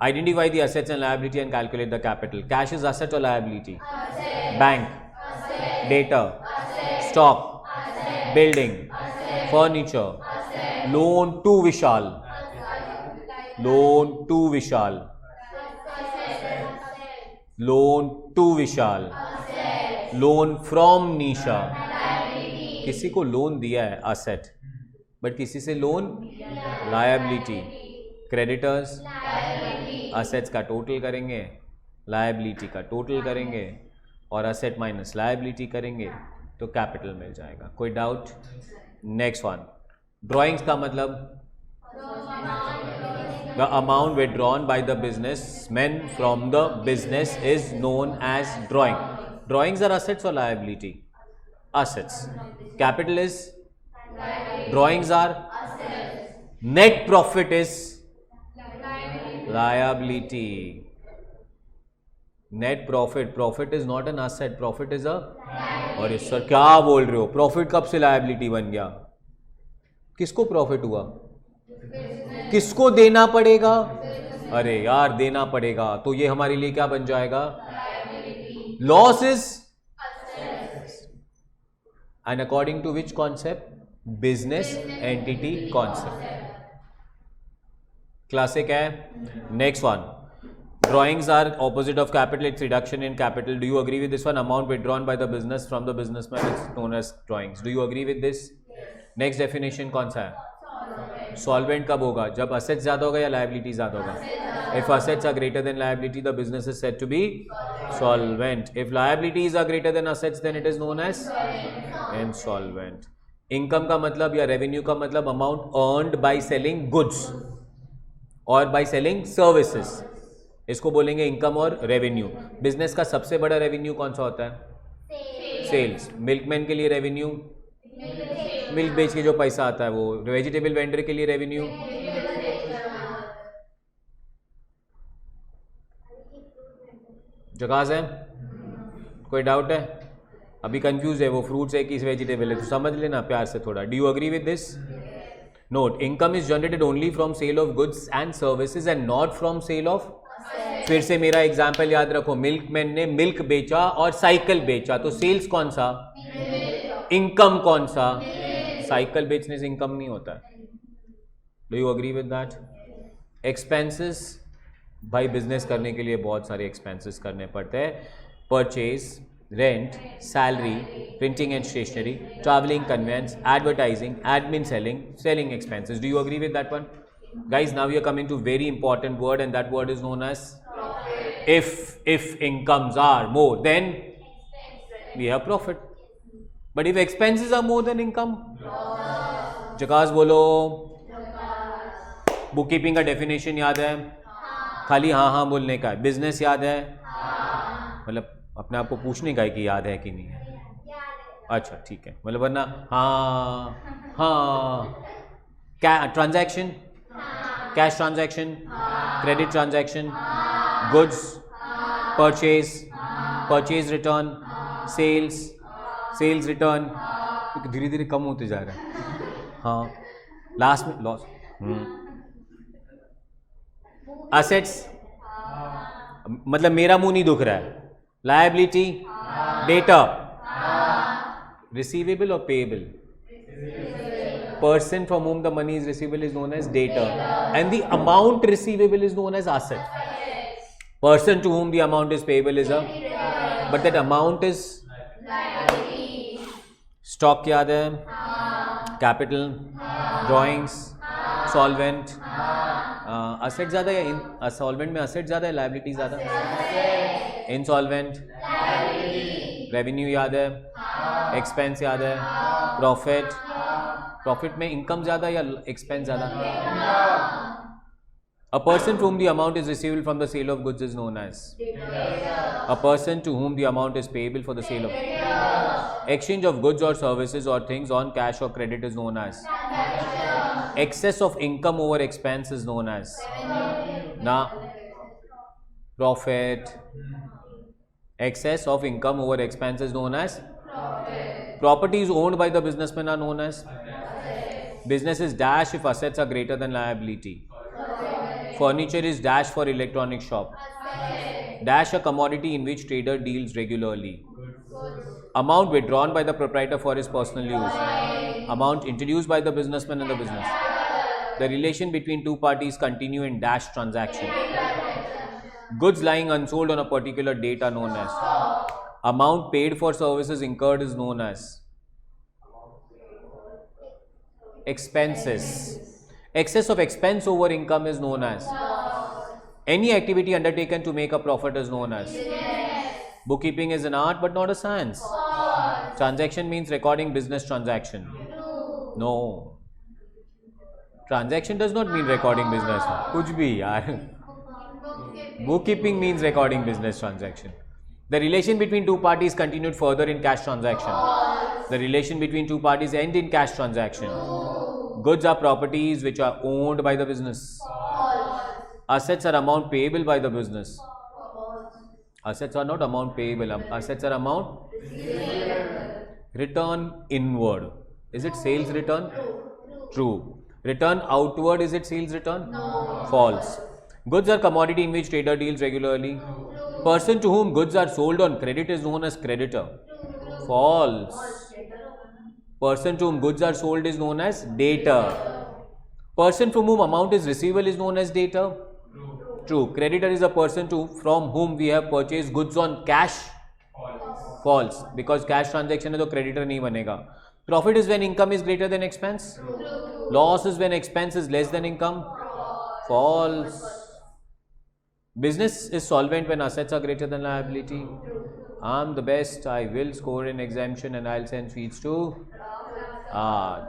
Identify the assets and liability and calculate the capital. Cash is asset or liability? Asset. Bank. Asset. Data. Asset. Stock. Asset. Building. Asset. Furniture. Asset. Loan to Vishal. Asset. Loan to Vishal. Asset. Loan to Vishal. Asset. Loan from Nisha. Liability. किसी को loan दिया है asset, but किसी से loan liability. Creditors. Assets का total करेंगे, liability का total करेंगे और असेट माइनस लायबिलिटी करेंगे तो कैपिटल मिल जाएगा. कोई डाउट? Next one. ड्राइंग्स का मतलब The amount withdrawn by the businessmen from the business is known as drawing. Drawings are assets or liability? Assets. Capital is? Drawings are? Net profit is? Liability. Net profit. Profit is not an asset. Profit is a? और ये sir क्या बोल रहे हो? Profit कब से liability बन गया? किसको प्रॉफिट हुआ? किसको देना पड़ेगा? अरे यार देना पड़ेगा, तो ये हमारे लिए क्या बन जाएगा? Loss is, and according to which concept? Business entity concept. Classic है. Next one. Drawings are opposite of capital. It's reduction in capital. Do you agree with this one? Amount withdrawn by the business from the businessman is known as drawings. Do you agree with this? Next definition कौन सा है? Solvent कब होगा? जब assets ज़्यादा होगा या liability ज़्यादा होगा? If assets are greater than liability, the business is said to be solvent. If liabilities are greater than assets, then it is known as insolvent. Income का मतलब या revenue का मतलब amount earned by selling goods और by selling services. इसको बोलेंगे income और revenue. Business का सबसे बड़ा रेवेन्यू कौन सा होता है? सेल्स. मिल्कमैन के लिए रेवेन्यू? मिल्क बेच के जो पैसा आता है वो. वेजिटेबल वेंडर के लिए रेवेन्यू? जगाज है? कोई डाउट है? अभी कंफ्यूज है वो, फ्रूट्स है कि वेजिटेबल है, तो समझ लेना प्यार से थोड़ा. Do you agree with this? Note. Income is generated only from sale of goods and services and not from sale of. फिर से मेरा एग्जाम्पल याद रखो. मिल्कमैन ने मिल्क बेचा और साइकिल बेचा, तो सेल्स कौन सा? इनकम कौन सा? साइकिल बेचने से इनकम नहीं होता है. Do you agree with that? Expenses, भाई बिजनेस करने के लिए बहुत सारे एक्सपेंसेस करने पड़ते हैं. Purchase, rent, salary, printing and stationery, travelling, conveyance, advertising, admin, selling expenses. Do you agree with that one? Guys, now we are coming to very important word, and that word is known as profit. If incomes are more, then we have profit. But if expenses are more than income, जकास बोलो. Book keeping का definition याद है? खाली हाँ हाँ बोलने का है. बिजनेस याद है? मतलब अपने आप को पूछने का है कि याद है कि नहीं है. अच्छा ठीक है, मतलब वरना हाँ हाँ. क्या transaction? Cash transaction, credit transaction, goods, purchase return, sales return. धीरे धीरे कम होते जा रहा है. हाँ, लास्ट में लॉस. असेट्स, मतलब मेरा मुंह नहीं दुख रहा है. Liability, debtor. रिसीवेबल और payable. Person from whom the money is receivable is known as debtor, and the amount receivable is known as asset. Person to whom the amount is payable is a, but that amount is stock. याद है? Capital, drawings, solvent. asset ज़्यादा या solvent में asset ज़्यादा है liability ज़्यादा? Insolvent. Revenue याद है? Expense याद है? Profit. प्रॉफिट में इनकम ज्यादा या एक्सपेंस ज्यादा? A person to whom the amount is receivable from the sale of goods is known as? A person to whom the amount is payable for the sale of exchange of goods or services or things on cash or credit is known as? Excess of income over expense is known as? Na profit. Excess of income over expense is known as? Properties owned by the businessman are known as? Business is dash if assets are greater than liability. Furniture is dash for electronic shop. Dash a commodity in which trader deals regularly. Amount withdrawn by the proprietor for his personal use. Amount introduced by the businessman in the business. The relation between two parties continue in dash transaction. Goods lying unsold on a particular date are known as? Amount paid for services incurred is known as? Expenses. Excess of expense over income is known as? Any activity undertaken to make a profit is known as? Bookkeeping is an art but not a science. Transaction means recording business transaction. No. Transaction does not mean recording business, कुछ भी यार. Bookkeeping means recording business transaction. The relation between two parties continued further in cash transaction. The relation between two parties end in cash transaction. Goods are properties which are owned by the business. Assets are amount payable by the business. Assets are not amount payable. Assets are amount return inward. Is it sales return? True. Return outward, is it sales return? False. Goods are commodity in which trader deals regularly. Person to whom goods are sold on credit is known as creditor. False. Person to whom goods are sold is known as debtor. Person from whom amount is receivable is known as debtor. True. Creditor is a person from whom we have purchased goods on cash. False. Because cash transaction है तो creditor नहीं बनेगा. Profit is when income is greater than expense. Loss is when expense is less than income. False. Business is solvent when assets are greater than liability. I'm the best. I will score an exemption and I'll send fees to.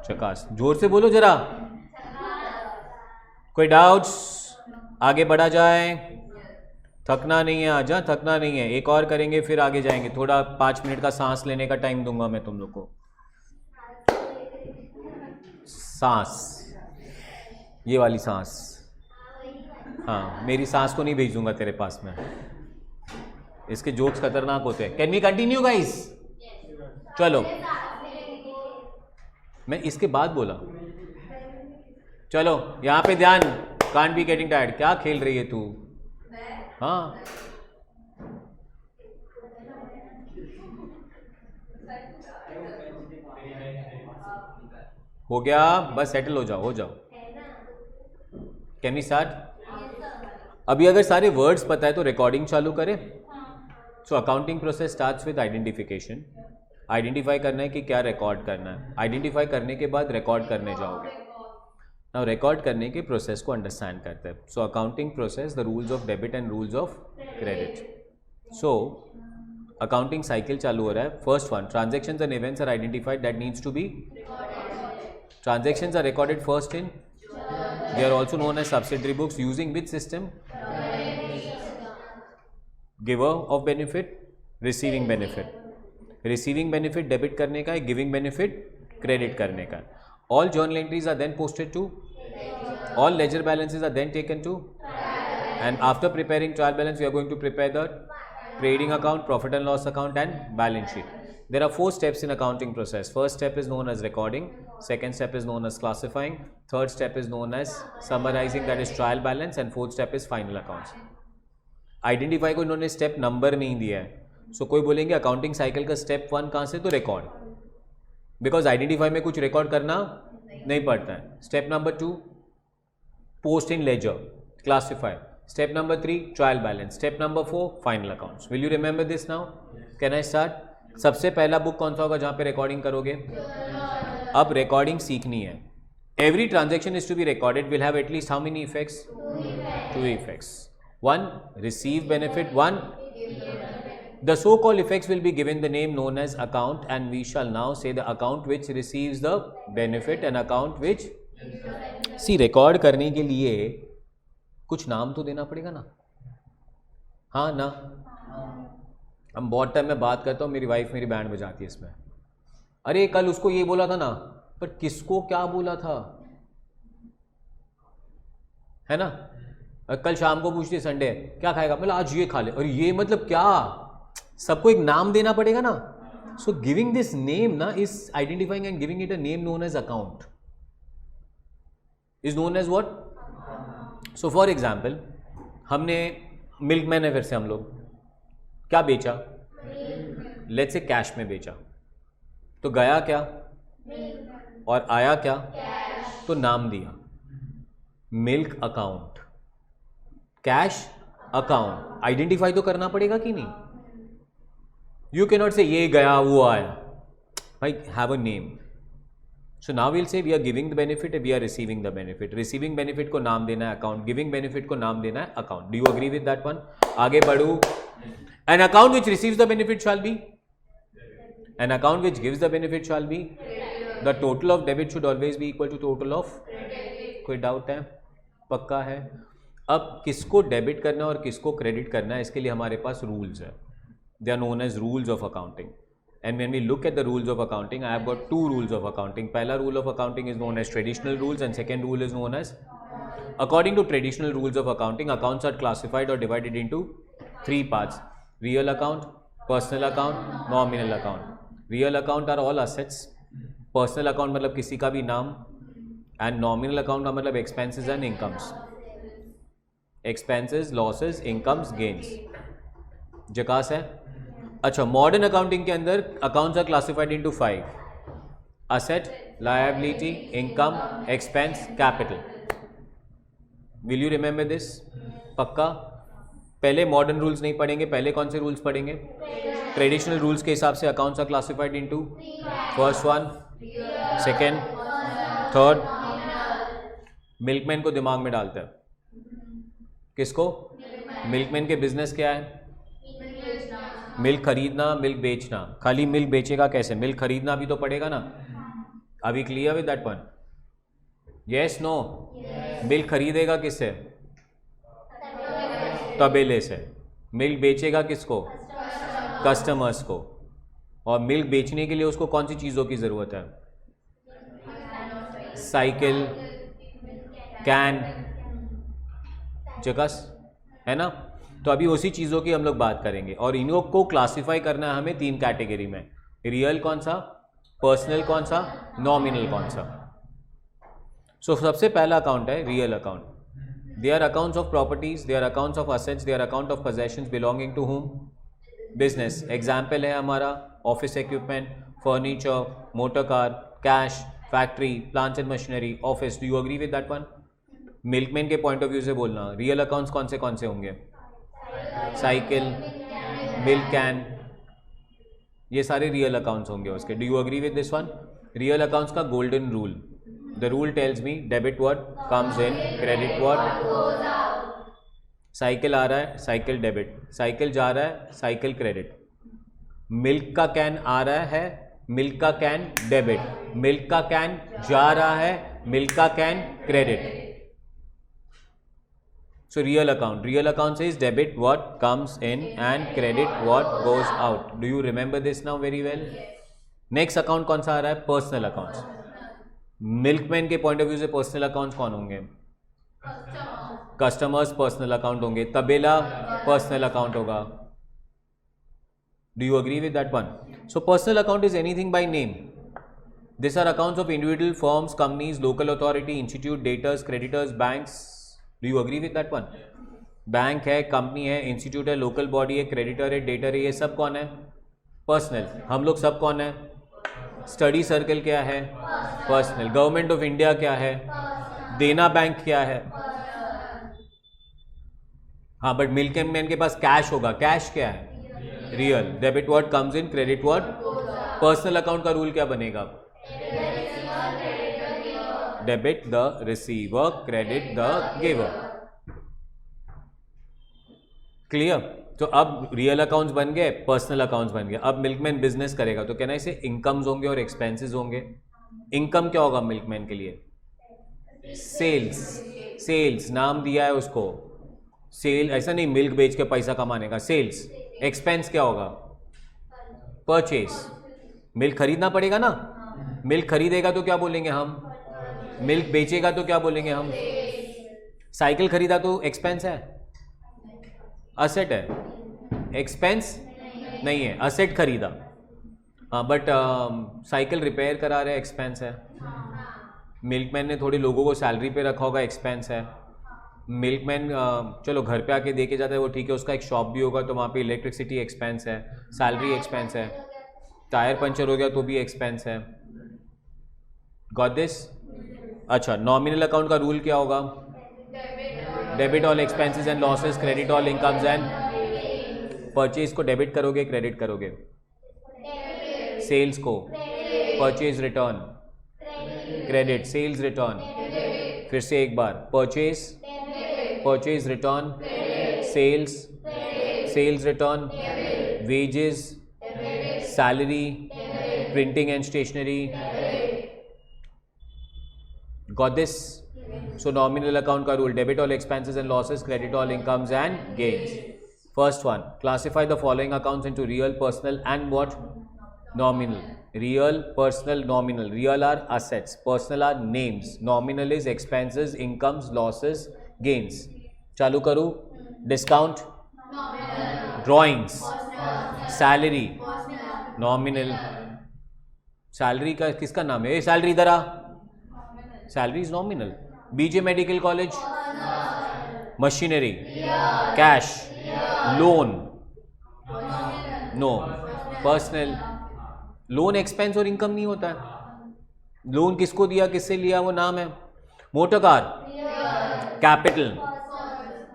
चकास. जोर से बोलो जरा. कोई doubts? आगे बढ़ा जाए. थकना नहीं है आज, थकना नहीं है. एक और करेंगे फिर आगे जाएंगे. थोड़ा 5 मिनट का सांस लेने का टाइम दूंगा मैं तुम लोग को. सांस, ये वाली सांस. हाँ, मेरी सांस को नहीं भेजूंगा तेरे पास में. इसके जोक्स खतरनाक होते हैं. Can we continue guys? चलो, मैं इसके बाद बोला. चलो यहां पे ध्यान. Can't be getting tired. क्या खेल रही है तू? हाँ, हो गया. बस सेटल हो जाओ, हो जाओ. Can we start? अभी अगर सारे वर्ड्स पता है तो रिकॉर्डिंग चालू करें. सो accounting process starts with identification. Identify करना है कि क्या रिकॉर्ड करना है. आइडेंटिफाई करने के बाद रिकॉर्ड करने जाओगे. नाउ रिकॉर्ड करने के प्रोसेस को अंडरस्टैंड करते हैं. So accounting process, the rules of debit and rules of credit. So accounting cycle चालू हो रहा है. First one, transactions and events are identified that needs to be. Transactions are recorded first in. They are also known as subsidiary books. Using which system? Giver of benefit, receiving benefit. Receiving benefit debit करने का है, giving benefit credit करने का है. All journal entries are then posted to. All ledger balances are then taken to. And after preparing trial balance, we are going to prepare the trading account, profit and loss account, and balance sheet. There are 4 steps in accounting process. First step is known as recording. Second step is known as classifying. Third step is known as summarizing, that is trial balance. And fourth step is final accounts. Identify को इन्होंने step number नहीं दिया है. So कोई बोलेंगे accounting cycle का step 1 कहाँ से? तो record. Because identify में कुछ record करना नहीं पड़ता है. Step number 2, post in ledger, classify. Step number 3, trial balance. Step number 4, final accounts. Will you remember this now? Can I start? सबसे पहला बुक कौन सा होगा जहां पे रिकॉर्डिंग करोगे? अब रिकॉर्डिंग सीखनी है. Every transaction is to be recorded. Will have at least how many effects? 2 effects. 1, receive benefit. 1, the so called effects will be given the name known as account and we shall now say the account which receives the benefit and account which. See, record करने के लिए कुछ नाम तो देना पड़ेगा ना. हाँ ना. हम बहुत टाइम में बात करता हूँ, मेरी वाइफ मेरी बैंड बजाती है इसमें. अरे कल उसको ये बोला था ना, पर किसको क्या बोला था, है ना. कल शाम को पूछती है संडे क्या खाएगा, मतलब आज ये खा ले. और ये मतलब क्या, सबको एक नाम देना पड़ेगा ना. सो गिविंग दिस नेम ना is identifying and giving it a name known as account is known as what. So for example, हमने मिल्कमैन है, फिर से हम लोग क्या बेचा? लेट्स से कैश में बेचा. तो गया क्या और आया क्या? तो नाम दिया milk account, cash account. Identify तो करना पड़ेगा कि नहीं? यू कैन नॉट से ये गया वो आया. भाई have a name. So now will say we are giving the benefit, we are receiving the benefit. Receiving benefit को नाम देना है अकाउंट, गिविंग बेनिफिट को नाम देना है account. Do you agree with that one? आगे बढ़ू. An account which receives the benefit shall be. An account which gives the benefit shall be. The total of debit should always be equal to total of. कोई doubt है? पक्का है? अब किसको debit करना है और किसको क्रेडिट करना है, इसके लिए हमारे पास रूल्स है. They are known as rules of accounting. And when we look at the rules of accounting, I have got two rules of accounting. पहला rule of accounting is known as traditional rules and second rule is known as, according to traditional rules of accounting, accounts are classified or divided into three parts: real account, personal account, nominal account. Real account are all assets. Personal account मतलब किसी का भी नाम, and nominal account का मतलब expenses and incomes. Expenses, losses, incomes, gains. जकास है? अच्छा, modern accounting के अंदर accounts are classified into 5: asset, liability, income, expense, capital. Will you remember this? पक्का? पहले मॉडर्न रूल्स नहीं पढ़ेंगे, पहले कौन से रूल्स पढ़ेंगे? ट्रेडिशनल रूल्स के हिसाब से accounts are classified into first one, second, third. Milkman को दिमाग में डालते हैं. किसको? मिल्कमैन के बिजनेस क्या है? मिल्क खरीदना, मिल्क बेचना. खाली मिल्क बेचेगा कैसे? मिल्क खरीदना भी तो पड़ेगा ना. अभी clear with that one? Yes, no? Milk खरीदेगा किससे? तबेले से. मिल्क बेचेगा किसको? कस्टमर्स को. और मिल्क बेचने के लिए उसको कौन सी चीज़ों की ज़रूरत है? साइकिल, कैन, जगस, है ना. तो अभी उसी चीज़ों की हम लोग बात करेंगे और इन्हों को क्लासिफाई करना है हमें 3 कैटेगरी में: रियल कौन सा, पर्सनल कौन सा, नॉमिनल कौन सा. सो सबसे पहला अकाउंट है real account. They are accounts of properties, they are accounts of assets, they are account of possessions belonging to whom? Business. Example है हमारा office equipment, furniture, motor car, cash, factory, plants and machinery, office. Do you agree with that one? Milkman के point of view से बोलना, real accounts कौन से होंगे? Cycle, milk can, ये सारे रियल अकाउंट्स होंगे उसके. Do you agree with this one? Real accounts का golden rule. The rule tells me debit what comes in, credit what goes out. Cycle आ रहा है, साइकिल डेबिट. साइकिल जा रहा है, साइकिल क्रेडिट. मिल्क का कैन आ रहा है, मिल्क का कैन डेबिट. मिल्क का कैन जा रहा है, मिल्क का can credit. So real account says debit what comes in and credit what goes out. Do you remember this now very well? Next account कौन सा आ रहा है? Personal accounts. मिल्कमैन के पॉइंट ऑफ व्यू से personal accounts कौन होंगे? Customers personal account होंगे. तबेला पर्सनल अकाउंट होगा. Do you agree with that one? So personal account is anything by name. These are accounts of individual firms, companies, local authority, institute, debtors, creditors, banks. Do you agree with that one? Bank है, company है, institute है, local body है, creditor है, debtor है, ये सब कौन है? पर्सनल. हम लोग सब कौन है? स्टडी सर्कल क्या है? पर्सनल. गवर्नमेंट ऑफ इंडिया क्या है? देना बैंक क्या है? हाँ, बट मिल्कमैन के पास कैश होगा. कैश क्या है? Real. Debit what comes in, credit what. Personal account का रूल क्या बनेगा? Debit the receiver, credit the giver. Clear? तो अब रियल अकाउंट्स बन गए, पर्सनल अकाउंट्स बन गए. अब मिल्कमैन बिजनेस करेगा तो कहना इसे इनकम्स होंगे और एक्सपेंसेस होंगे. इनकम क्या होगा मिल्कमैन के लिए? सेल्स. सेल्स नाम दिया है उसको. सेल, ऐसा नहीं मिल्क बेच के पैसा कमाने का. सेल्स. एक्सपेंस क्या होगा? परचेज. मिल्क खरीदना पड़ेगा ना. मिल्क खरीदेगा तो क्या बोलेंगे हम? मिल्क बेचेगा तो क्या बोलेंगे हम? साइकिल खरीदा तो एक्सपेंस है? असेट है. एक्सपेंस नहीं है. असेट खरीदा, हाँ, बट साइकिल रिपेयर करा रहे, एक्सपेंस है. मिल्कमैन ने थोड़े लोगों को सैलरी पे रखा होगा, एक्सपेंस है. मिल्कमैन चलो घर पे आके दे के जाता है, वो ठीक है. उसका एक शॉप भी होगा तो वहाँ पे इलेक्ट्रिसिटी एक्सपेंस है, सैलरी एक्सपेंस है. टायर पंचर हो गया तो भी एक्सपेंस है. Got this? अच्छा, नॉमिनल अकाउंट का रूल क्या होगा? Debit all expenses and losses, credit all incomes and. Purchase को डेबिट करोगे, क्रेडिट करोगे? सेल्स को purchase return, credit. Sales return. फिर से एक बार, purchase, purchase return, sales, sales return, wages, salary, printing and stationery. Got this? So nominal account का rule, debit all expenses and losses, credit all incomes and gains. First one, classify the following accounts into real, personal and what? Nominal. Real, personal, nominal. Real are assets, personal are names, nominal is expenses, incomes, losses, gains. चालू करूँ? Discount, drawings, salary, nominal. Salary का किसका नाम है? ये salary इधर आ. Salary is nominal. BJ medical college, machinery, cash, loan, no, personal. Loan expense और इनकम नहीं होता है. लोन किसको दिया, किससे लिया, वो नाम है. Motor car, capital,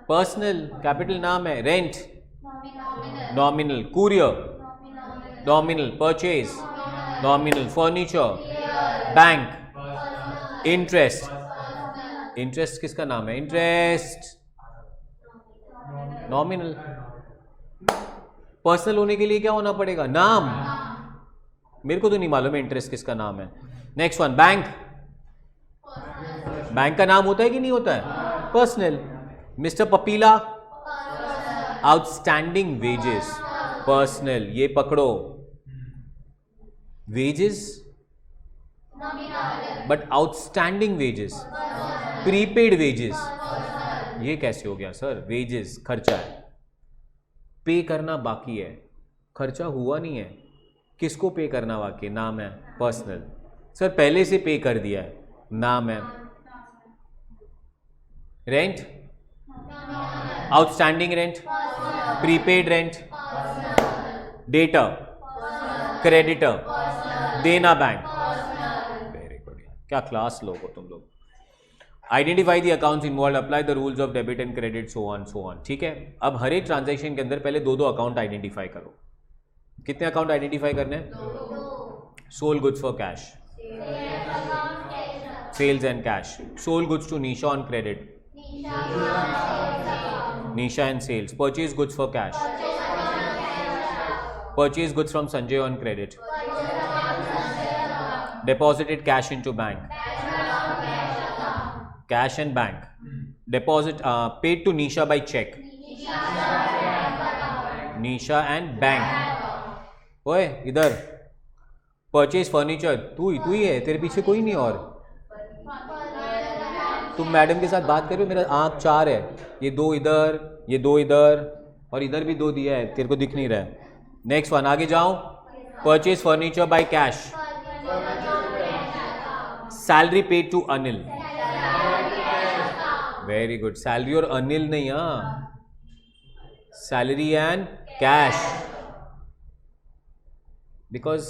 personal, capital नाम है. Rent, nominal. Courier, nominal. Purchase, nominal. Furniture, bank, interest. Interest किसका नाम है? Interest, nominal. पर्सनल होने के लिए क्या होना पड़ेगा? नाम. मेरे को तो नहीं मालूम है इंटरेस्ट किसका नाम है. Next one, bank. बैंक का नाम होता है कि नहीं होता है? Personal. Mister Papila, outstanding wages, personal. ये पकड़ो, wages but outstanding wages, prepaid wages. ये कैसे हो गया सर? वेजेस खर्चा है, पे करना बाकी है, खर्चा हुआ नहीं है. किसको पे करना बाकी है? नाम है, पर्सनल. सर पहले से पे कर दिया है, नाम है. Rent, outstanding rent, prepaid rent, debtor, creditor, Dena bank. Very good. क्या क्लास लोग हो तुम लोग. Identify the accounts involve, apply the rules of debit and credit, so on. ठीक है. अब हर एक ट्रांजैक्शन के अंदर पहले दो अकाउंट आइडेंटिफाई करो. कितने अकाउंट आइडेंटिफाई करने हैं? Sold goods for cash, sales and cash. Sold goods to Nisha on credit, Nisha and sales. Purchase goods for cash, purchase goods from Sanjay on credit. Deposited cash into bank, cash and bank. Deposit paid to Nisha by check, Nisha and bank. ओए इधर. Purchase furniture, तू ही है, तेरे पीछे कोई नहीं. और तुम मैडम के साथ बात कर रहे हो, मेरा आँख 4 है. ये 2 इधर, ये 2 इधर, और इधर भी 2 दिया है, तेरे को दिख नहीं रहा है. नेक्स्ट वन, आगे जाओ. Purchase furniture by cash, salary paid to Anil. Very good. Salary और अनिल नहीं, हाँ, सैलरी एंड कैश. बिकॉज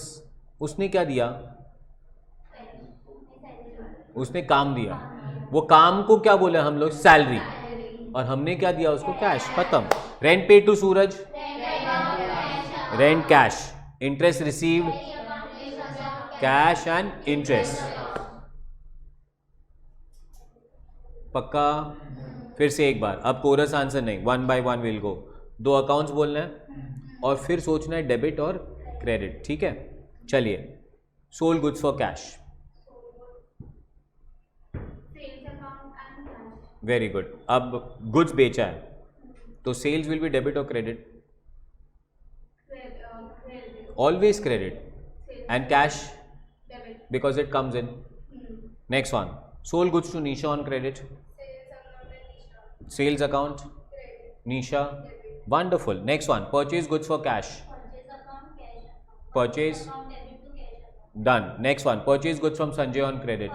उसने क्या दिया? उसने काम दिया. वो काम को क्या बोले हम लोग? सैलरी. और हमने क्या दिया उसको? कैश. खत्म. Rent paid to Suraj, rent cash. Interest received, cash and interest. पक्का? फिर से एक बार. अब कोरस आंसर नहीं, 1 by 1 विल गो. 2 अकाउंट्स बोलना है और फिर सोचना है डेबिट और क्रेडिट. ठीक है, चलिए. Sold goods for cash. Very good. अब गुड्स बेचा है तो सेल्स विल बी डेबिट और credit? Always credit. And cash because it comes in. Next one, sold goods to Nisha on credit, sales account Nisha. Wonderful. Next one, purchase goods for cash, purchase done. Next one, purchase goods from Sanjay on credit,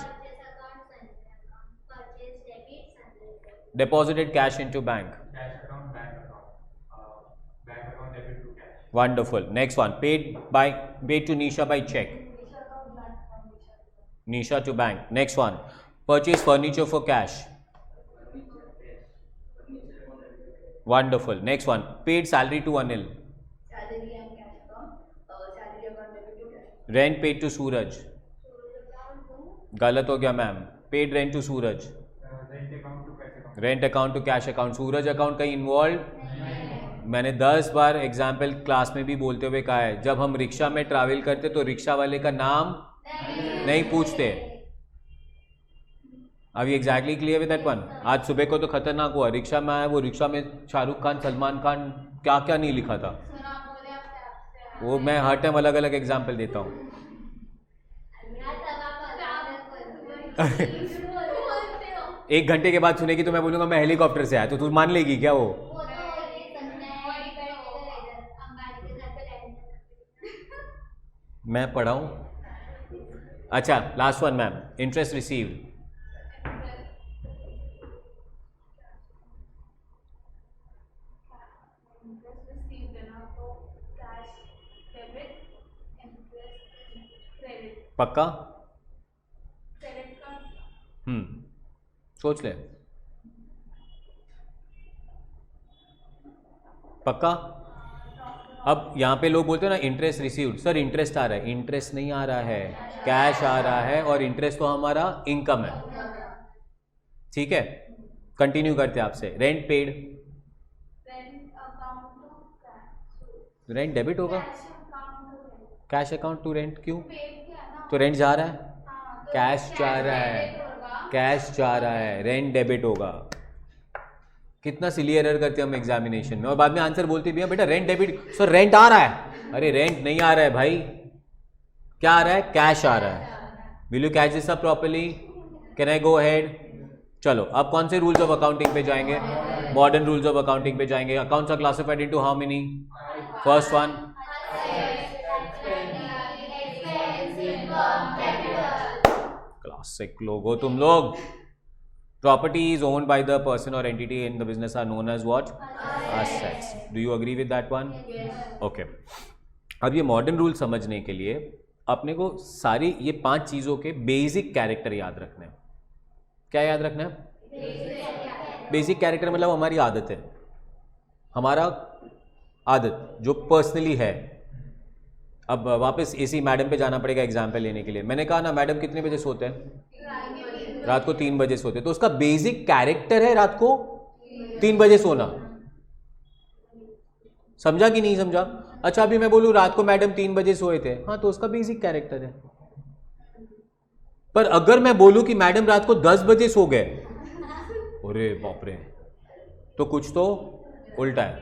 deposited cash into bank, wonderful. Next one, paid to Nisha by check, Nisha to bank. Next one, purchase furniture for cash, wonderful. Next one, paid salary to Anil, rent paid to Suraj, गलत हो गया ma'am. Paid rent to Suraj, rent account to cash account. Suraj account कहीं involve? मैंने 10 बार example class में भी बोलते हुए कहा है, जब हम रिक्शा में ट्रैवल करते तो रिक्शा वाले का नाम नहीं पूछते. अभी exactly clear with that one. आज सुबह को तो खतरनाक हुआ, रिक्शा में आया, वो रिक्शा में शाहरुख खान, सलमान खान, क्या क्या नहीं लिखा था। वो मैं हर टाइम अलग अलग एग्जाम्पल देता हूँ। एक घंटे के बाद सुनेगी तो मैं बोलूँगा मैं हेलीकॉप्टर से आया, तो तू मान लेगी क्या वो? मैं पढ़ाऊँ? अच्छा, last one ma'am, interest received. पक्का? सोच ले। पक्का? अब यहाँ पे लोग बोलते हैं ना इंटरेस्ट रिसीव्ड, सर इंटरेस्ट आ रहा है, इंटरेस्ट नहीं आ रहा है, कैश आ रहा है, और इंटरेस्ट तो हमारा इनकम है। ठीक है, कंटिन्यू करते हैं आपसे। रेंट पेड, रेंट डेबिट होगा, कैश अकाउंट टू रेंट, क्यों? तो रेंट जा रहा है, कैश जा रहा है, कैश जा रहा है, रेंट डेबिट होगा। कितना सिली एरर करते हैं हम एग्जामिनेशन में, और बाद में आंसर बोलते भी हैं बेटा रेंट डेबिट, सर रेंट आ रहा है। अरे रेंट नहीं आ रहा है भाई, क्या आ रहा है? कैश आ रहा है। Will you catch this up properly? Can I go ahead? चलो अब कौन से रूल्स ऑफ अकाउंटिंग पे जाएंगे? मॉडर्न रूल्स ऑफ अकाउंटिंग पे जाएंगे। Accounts are classified into how many? First one, classic लोग हो तुम लोग। Property is owned by the person or entity in the business are known as what? Assets. Do you agree with that one? Okay. अब ये modern rule समझने के लिए अपने को सारी ये 5 चीज़ों के बेसिक कैरेक्टर याद रखना है। क्या याद रखना है? बेसिक कैरेक्टर मतलब हमारी आदत है, हमारा आदत जो पर्सनली है। अब वापस इसी मैडम पे जाना पड़ेगा एग्जाम्पल लेने के लिए। मैंने कहा ना मैडम कितने बजे सोते हैं? रात को 3 बजे सोते, तो उसका बेसिक कैरेक्टर है रात को 3 बजे सोना। समझा कि नहीं समझा? अच्छा अभी मैं बोलूं रात को मैडम 3 बजे सोए थे, हाँ तो उसका बेसिक कैरेक्टर है। पर अगर मैं बोलूं कि मैडम रात को 10 बजे सो गए, अरे बाप रे, तो कुछ तो उल्टा है।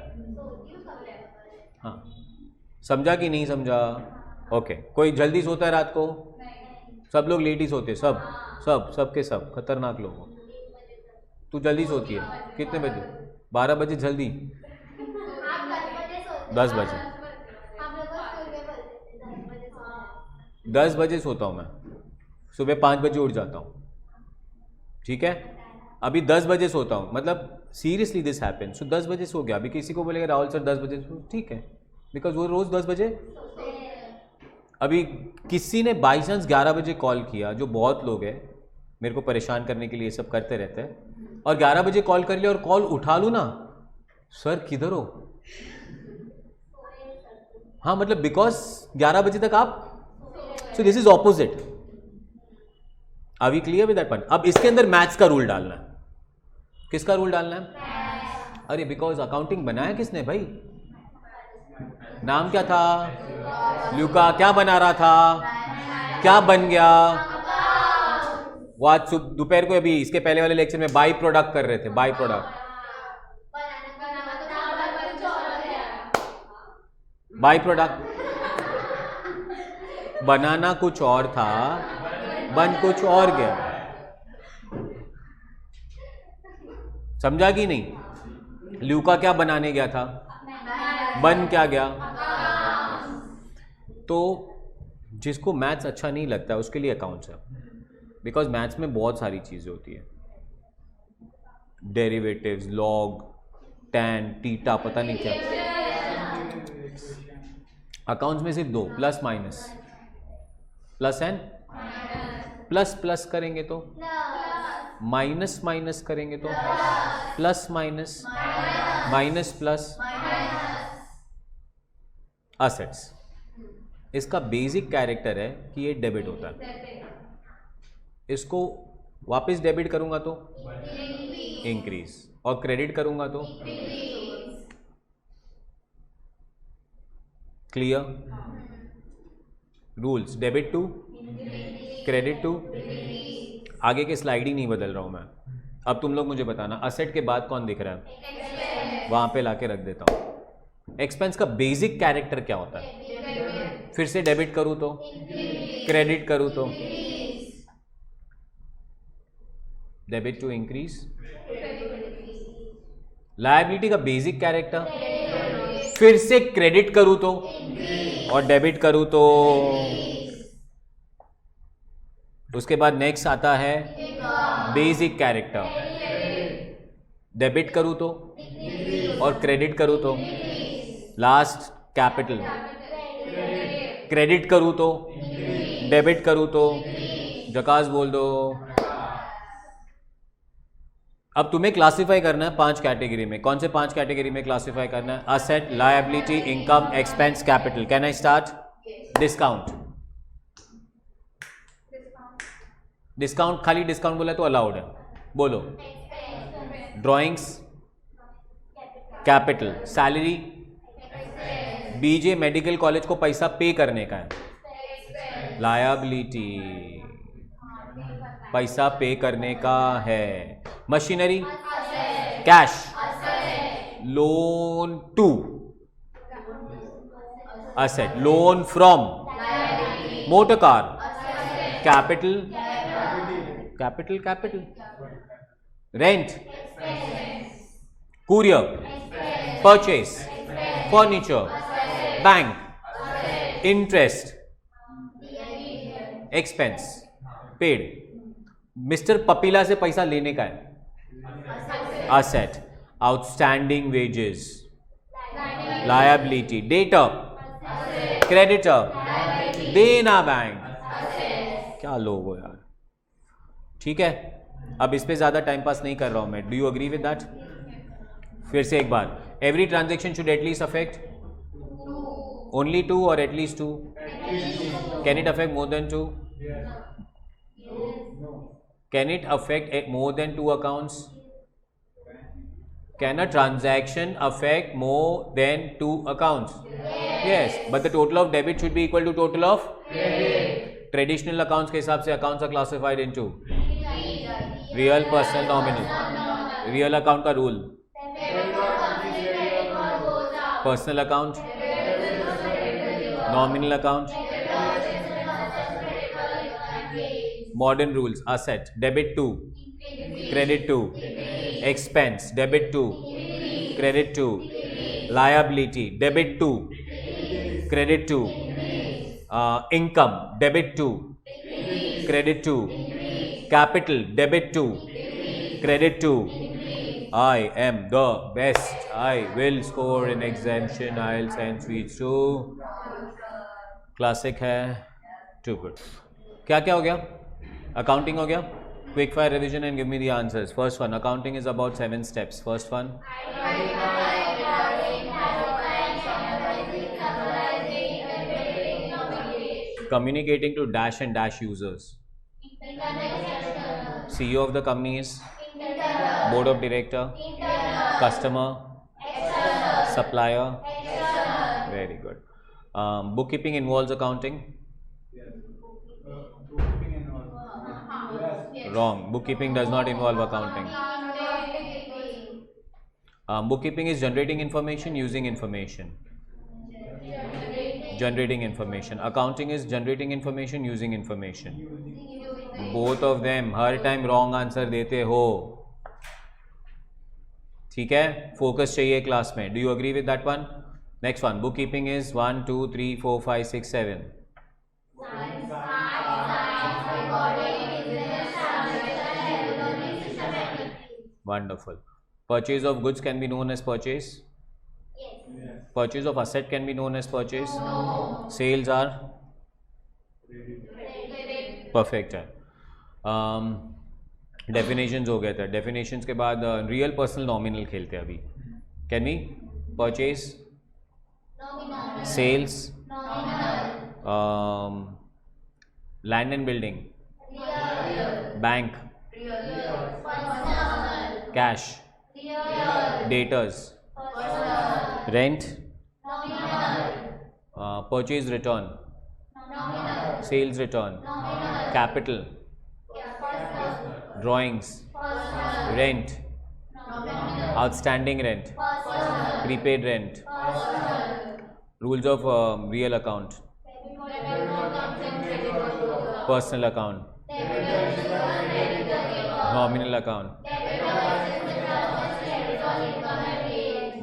हाँ, समझा कि नहीं समझा? ओके। कोई जल्दी सोता है रात को? सब लोग लेट ही सोते, सबके सब खतरनाक लोग हो। तू जल्दी सोती है कितने बजे? 12 बजे जल्दी? 10 बजे? 10 बजे सोता हूँ मैं, सुबह 5 बजे उठ जाता हूँ। ठीक है, अभी 10 बजे सोता हूँ, मतलब सीरियसली दिस हैपेंस। तो 10 बजे सो गया, अभी किसी को बोलेगा राहुल सर 10 बजे सो, ठीक है, बिकॉज वो रोज 10 बजे। अभी किसी ने बाई चांस 11 बजे कॉल किया, जो बहुत लोग हैं मेरे को परेशान करने के लिए सब करते रहते हैं, और 11 बजे कॉल कर लिया और कॉल उठा लूँ ना, सर किधर हो? हाँ मतलब बिकॉज 11 बजे तक आप, so this is opposite. Are we clear with that point? अब इसके अंदर मैथ्स का रूल डालना है। किसका रूल डालना है? अरे बिकॉज अकाउंटिंग बनाया किसने भाई? नाम क्या था? ल्यूका। क्या बना रहा था? क्या बन गया? वो आज दोपहर को, अभी इसके पहले वाले लेक्चर में बाई प्रोडक्ट कर रहे थे, बाई प्रोडक्ट। बाई प्रोडक्ट बनाना कुछ और था, बन कुछ और गया। समझा कि नहीं? ल्यूका क्या बनाने गया था, बन क्या गया? तो जिसको मैथ्स अच्छा नहीं लगता उसके लिए अकाउंट्स है, बिकॉज मैथ्स में बहुत सारी चीज़ें होती है, डेरिवेटिव्स, लॉग, टैन, टीटा, पता नहीं क्या। अकाउंट्स में सिर्फ 2, plus minus, plus and plus, plus करेंगे तो माइनस, माइनस करेंगे तो plus minus, minus plus. Assets, इसका बेसिक कैरेक्टर है कि ये डेबिट होता है। इसको वापस डेबिट करूंगा तो इंक्रीज, और क्रेडिट करूंगा तो clear? Rules, debit to, credit to. आगे की स्लाइड ही नहीं बदल रहा हूँ मैं। अब तुम लोग मुझे बताना असेट के बाद कौन दिख रहा है, वहाँ पे लाके रख देता हूँ। एक्सपेंस का बेसिक कैरेक्टर क्या होता है? फिर से डेबिट करूँ तो, क्रेडिट करूँ तो, डेबिट टू इंक्रीज। लायबिलिटी का बेसिक कैरेक्टर, फिर से क्रेडिट करूँ तो और डेबिट करूँ तो। उसके बाद नेक्स्ट आता है बेसिक कैरेक्टर, डेबिट करूँ तो और क्रेडिट करूँ तो। लास्ट कैपिटल, क्रेडिट करूँ तो, डेबिट करूँ तो। जकास बोल दो। अब तुम्हें क्लासिफाई करना है 5 कैटेगरी में। कौन से 5 कैटेगरी में क्लासिफाई करना है? Asset, liability, income, expense, capital. Can I start? Discount. Discount, खाली डिस्काउंट बोला तो अलाउड है, बोलो। Drawings, capital. Salary, BJ medical College को पैसा पे करने का है, लायबिलिटी, पैसा पे करने का है। Machinery, cash. Loan to asset, loan from motor car, capital, capital, capital. Rent, courier, purchase, furniture, bank, interest, expense, paid. Mister Papila से पैसा लेने का है, asset. Outstanding wages, liability. Debtor, creditor, Dena bank. क्या लोग हो यार, ठीक है। अब इस पे ज्यादा टाइम पास नहीं कर रहा हूं मैं। Do you agree with that? फिर से एक बार, every transaction should at least affect only 2 और at least 2। Can it affect more than 2? Can it affect more than 2 accounts? Can a transaction affect more than 2 accounts? Yes, but the total of debit should be equal to total of credit. Traditional accounts के हिसाब से accounts are classified into real, personal, nominal. Real account का rule, personal account, nominal account. Modern rules, asset, debit to, credit to, expense, debit to, credit to, liability, debit to, credit to, income, debit to, credit to, capital, debit to, credit to. I am the best. I will score in exemption, IELTS and Sweets too. Classic है, too good. क्या क्या हो गया? Accounting हो गया। Quick fire revision and give me the answers. First one, accounting is about 7 steps. First one, communicating to dash and dash users. CEO of the company is board of director, customer, supplier. Very good. Bookkeeping involves accounting. Wrong. Bookkeeping does not involve accounting. Bookkeeping is generating information, using information. Generating information. Accounting is generating information, using information. Both of them her time wrong answer देते हो, ठीक है। Focus चाहिए class में। Do you agree with that one? Next one, bookkeeping is 1, 2, 3, 4, 5, 6, 7. Wonderful. Purchase of goods can be known as purchase. Yes. Purchase of asset can be known as purchase. No. Sales are perfect है। Definitions हो गया था। Definitions के बाद real personal nominal खेलते हैं अभी। Can we? Purchase, Nominal. sales, Nominal. land and building, Real. bank, Real. Personal. cash, Real. debtors, Personal. rent, Nominal. purchase return, Nominal. sales return, Nominal. capital, Personal. Drawings, rent, outstanding rent, prepaid rent, rules of real account, personal account, nominal account,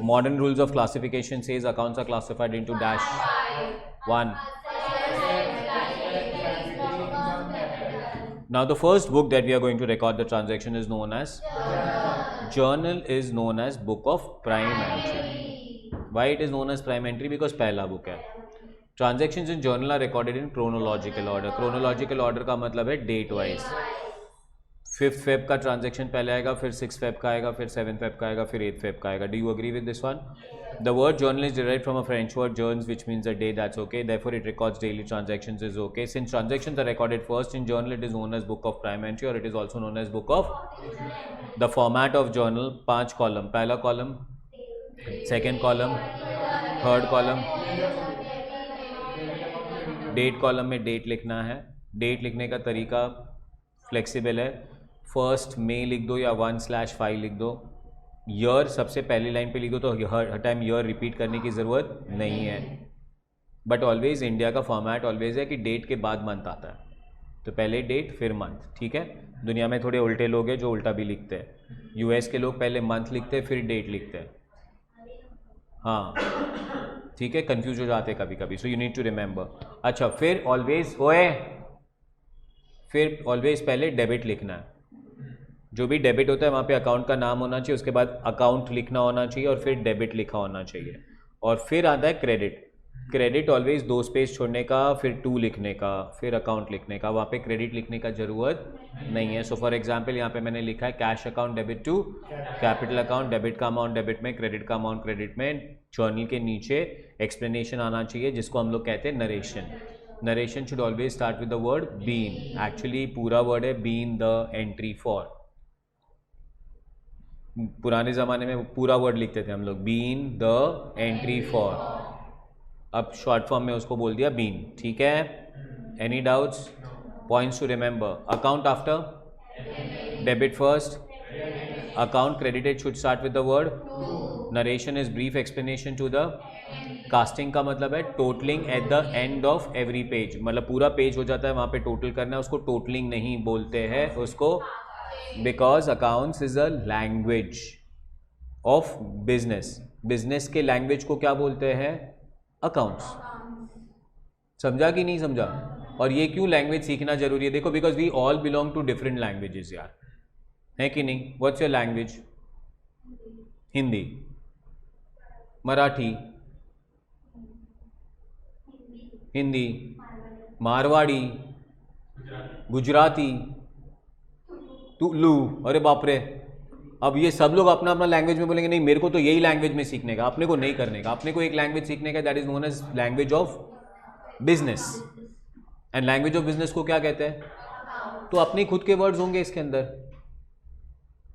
modern rules of classification says accounts are classified into dash 1. Now the first book that we are going to record the transaction is known as journal, is known as book of prime entry. Why it is known as prime entry? Because पहला book है. Transactions in journal are recorded in chronological order. Chronological order का मतलब है date wise. 5th Feb का transaction पहले आएगा, फिर 6th Feb का आएगा, फिर 7th Feb का आएगा, फिर 8th Feb का आएगा. Do you agree with this one? The word journal is derived from a French word journes, which means a day. That's okay. Therefore, it records daily transactions is okay. Since transactions are recorded first in journal, it is known as book of prime entry, or it is also known as book of. The format of journal 5 column. पहला column, second column, third columm. Date column में date लिखना है. Date लिखने का तरीका flexible है. First में लिख दो या 1/5 लिख दो. ईयर सबसे पहली लाइन पे लिख दो तो हर टाइम ईयर रिपीट करने की ज़रूरत नहीं है. बट ऑलवेज इंडिया का फॉर्मेट ऑलवेज है कि डेट के बाद मंथ आता है, तो पहले डेट फिर मंथ. ठीक है. दुनिया में थोड़े उल्टे लोग हैं जो उल्टा भी लिखते हैं. यूएस के लोग पहले मंथ लिखते हैं फिर डेट लिखते हैं. हाँ ठीक है, कंफ्यूज हो जाते हैं कभी कभी. So you need to remember. अच्छा, फिर ऑलवेज ऑलवेज पहले डेबिट लिखना है. जो भी डेबिट होता है वहाँ पे अकाउंट का नाम होना चाहिए, उसके बाद अकाउंट लिखना होना चाहिए और फिर डेबिट लिखा होना चाहिए. और फिर आता है क्रेडिट. क्रेडिट ऑलवेज 2 स्पेस छोड़ने का, फिर 2 लिखने का, फिर अकाउंट लिखने का. वहाँ पे क्रेडिट लिखने का ज़रूरत नहीं है. सो फॉर एग्जांपल यहाँ पे मैंने लिखा है cash account debit to capital account. Debit का अमाउंट डेबिट में, क्रेडिट का अमाउंट क्रेडिट में. जर्नल के नीचे एक्सप्लेनेशन आना चाहिए जिसको हम लोग कहते हैं narration. Narration should always start with the word being. Actually पूरा वर्ड है बीन द एंट्री फॉर. पुराने ज़माने में पूरा वर्ड लिखते थे हम लोग, बीन द एंट्री फॉर. अब शॉर्ट फॉर्म में उसको बोल दिया बीन. ठीक है. Any doubts? Points to remember. Account after, debit first, account credited should start with the word. Narration is brief explanation to the. Casting का मतलब है totalling at the end of every page. मतलब पूरा page हो जाता है वहाँ पे टोटल करना है, उसको टोटलिंग नहीं बोलते हैं उसको, because accounts is a language of business. Business के लैंग्वेज को क्या बोलते हैं? अकाउंट्स. समझा कि नहीं समझा? और ये क्यों लैंग्वेज सीखना जरूरी है? देखो, because we all belong to different languages यार, है कि नहीं? What's your language? Hindi, Marathi, Hindi, Marwari, Gujarati, Tulu. अरे बाप रे, अब ये सब लोग अपना अपना लैंग्वेज में बोलेंगे. नहीं, मेरे को तो यही लैंग्वेज में सीखने का. अपने को नहीं करने का. अपने को एक लैंग्वेज सीखने का, that is known as language of business. And language of business को क्या कहते हैं? तो अपने खुद के वर्ड्स होंगे इसके अंदर.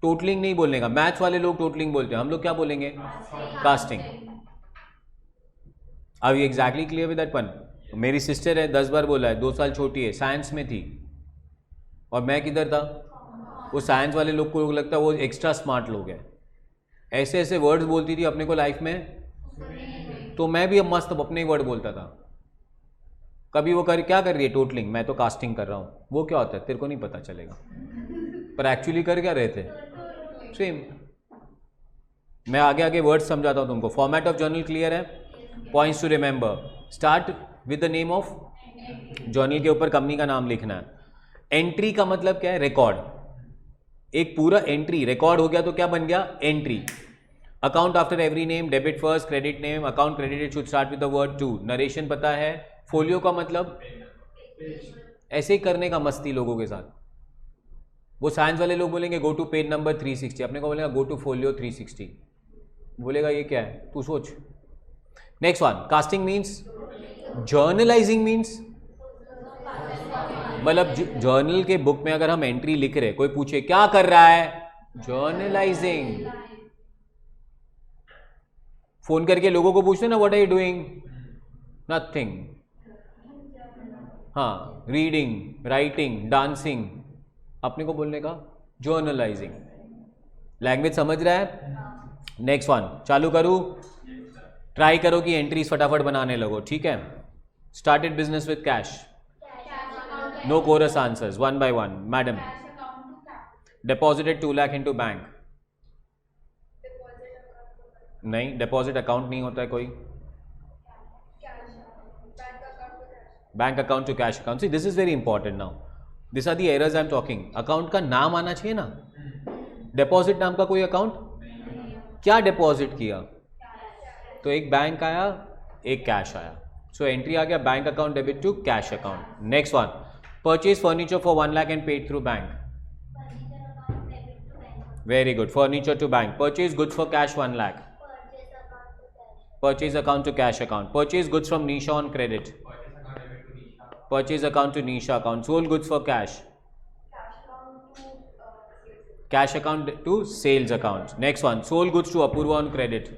टोटलिंग नहीं बोलने का. मैथ्स वाले लोग टोटलिंग बोलते हैं, हम लोग क्या बोलेंगे? कास्टिंग. अब ये exactly clear with that one. मेरी सिस्टर है, 10 बार बोला है, 2 साल छोटी है, साइंस में थी, और मैं किधर था? वो साइंस वाले लोग को लगता है वो एक्स्ट्रा स्मार्ट लोग हैं. ऐसे ऐसे वर्ड्स बोलती थी अपने को लाइफ में, तो मैं भी अब मस्त अपने ही वर्ड बोलता था. कभी वो क्या कर रही है? टोटलिंग. मैं तो कास्टिंग कर रहा हूँ. वो क्या होता है तेरे को नहीं पता चलेगा, पर एक्चुअली कर क्या रहे थे? सेम. मैं आगे आगे वर्ड्स समझाता हूँ तुमको. फॉर्मेट ऑफ जर्नल क्लियर है? Points to remember. Start with the name of journal के ऊपर कंपनी का नाम लिखना है. एंट्री का मतलब क्या है? रिकॉर्ड. एक पूरा एंट्री रिकॉर्ड हो गया तो क्या बन गया? Entry. Account after every name, debit first, credit name, account credited should start with the word to. Narration पता है. फोलियो का मतलब ऐसे ही करने का मस्ती लोगों के साथ. वो साइंस वाले लोग बोलेंगे गो टू पेज नंबर 360, अपने को बोलेगा गो टू फोलियो 360. बोलेगा ये क्या है? तू सोच. Next one, casting means. Journalising means मतलब जर्नल के बुक में अगर हम एंट्री लिख रहे, कोई पूछे क्या कर रहा है? जर्नलाइजिंग. फोन करके लोगों को पूछते ना what are you doing? Nothing. हाँ, रीडिंग, राइटिंग, डांसिंग. अपने को बोलने का जर्नलाइजिंग। लैंग्वेज समझ रहा है? नेक्स्ट वन चालू करूँ? ट्राई करो कि एंट्रीज फटाफट बनाने लगो, ठीक है? Started business with cash, no chorus answers, one by one. Madam, deposited 2 lakh into bank. नहीं, डिपॉजिट अकाउंट नहीं होता है कोई। Bank account to cash account. See this is very important now, this are the errors I am talking. Account का नाम आना चाहिए ना, डिपॉजिट नाम का कोई अकाउंट। क्या डिपॉजिट किया? तो एक बैंक आया, एक कैश आया, सो एंट्री आ गया bank account debit to cash account. Next one, purchase furniture for 1 lakh and paid through bank. Very good, furniture to bank. Purchase goods for cash 1 lakh, purchase account to cash account. Purchase goods from Nisha on credit, purchase account to Nisha account. Sold goods for cash, cash account to sales account. Next one, sold goods to Apurva on credit,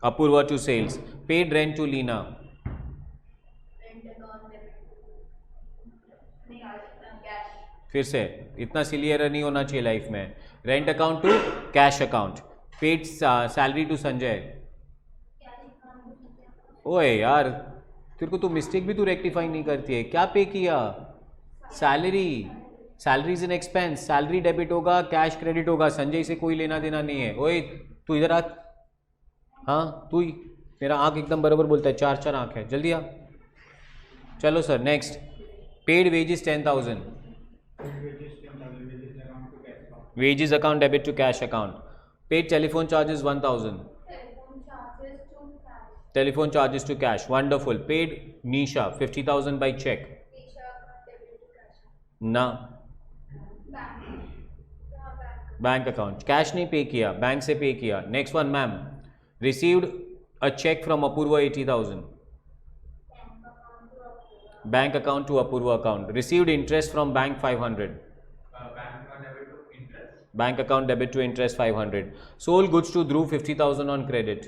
Apurva to sales. Paid rent to Leena, फिर से इतना सिली error नहीं होना चाहिए life में। Rent account to cash account. Paid salary to Sanjay. ओए यार, तेरे को तो मिस्टेक भी तू रेक्टिफाई नहीं करती है। क्या पे किया? Salary. Salary is an expense, salary debit होगा, कैश क्रेडिट होगा। संजय से कोई लेना देना नहीं है। ओए तू इधर आ। हाँ तू ही, मेरा आँख एकदम बराबर बोलता है, 4 आँख है, जल्दी आ। चलो sir next. Paid wages 10,000, wages account debit to cash account. Paid telephone charges 1,000, telephone charges to cash. Wonderful. Paid Nisha 50,000 by cheque ना, बैंक अकाउंट। कैश नहीं पे किया, बैंक से पे किया। Next one ma'am, received a cheque from Apurva 80,000, bank account to Apurva account. Received interest from bank 500, bank account debit to interest 500। Sold goods to Dhruv 50,000 on credit,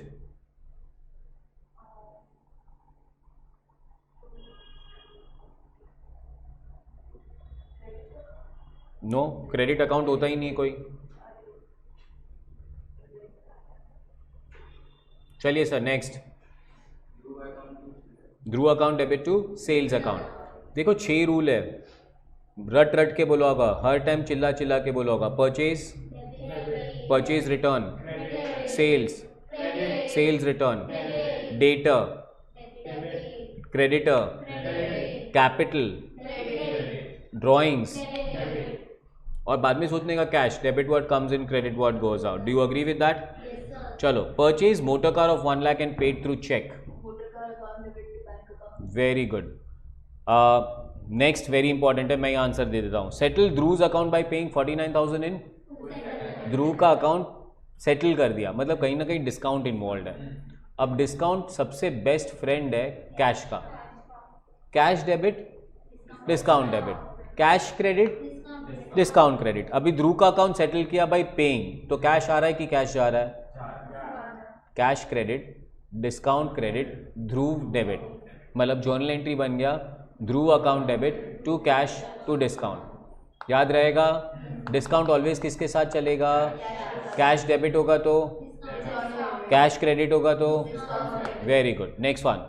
no credit account होता ही नहीं है कोई। चलिए sir next. Dhruv account debit to sales account. देखो 6 rule है, रट रट के बोला होगा, हर टाइम चिल्ला चिल्ला के बोला होगा। Purchase, purchase return, sales, sales return, debtor, creditor, capital, drawings, और बाद में सोचने का cash. Debit what comes in, credit what goes out. Do you agree with that? चलो, purchase motor car of 1 lakh and paid through cheque. Very good. Next very important है, मैं ये answer दे देता हूँ। Settle Dhruv account by paying 49,000 in. Dhruv का account settle कर दिया, मतलब कहीं ना कहीं डिस्काउंट इन्वॉल्व है। अब डिस्काउंट सबसे बेस्ट फ्रेंड है कैश का। Cash debit, discount debit, cash credit, discount credit. अभी ध्रुव का अकाउंट सेटल किया बाय पेइंग, तो कैश आ रहा है कि कैश जा रहा है? Cash credit, discount credit, Dhruv debit, मतलब जर्नल एंट्री बन गया Dhruv account debit to cash to discount. याद रहेगा, डिस्काउंट ऑलवेज किसके साथ चलेगा? कैश डेबिट होगा तो, कैश क्रेडिट होगा तो। Very good. Next one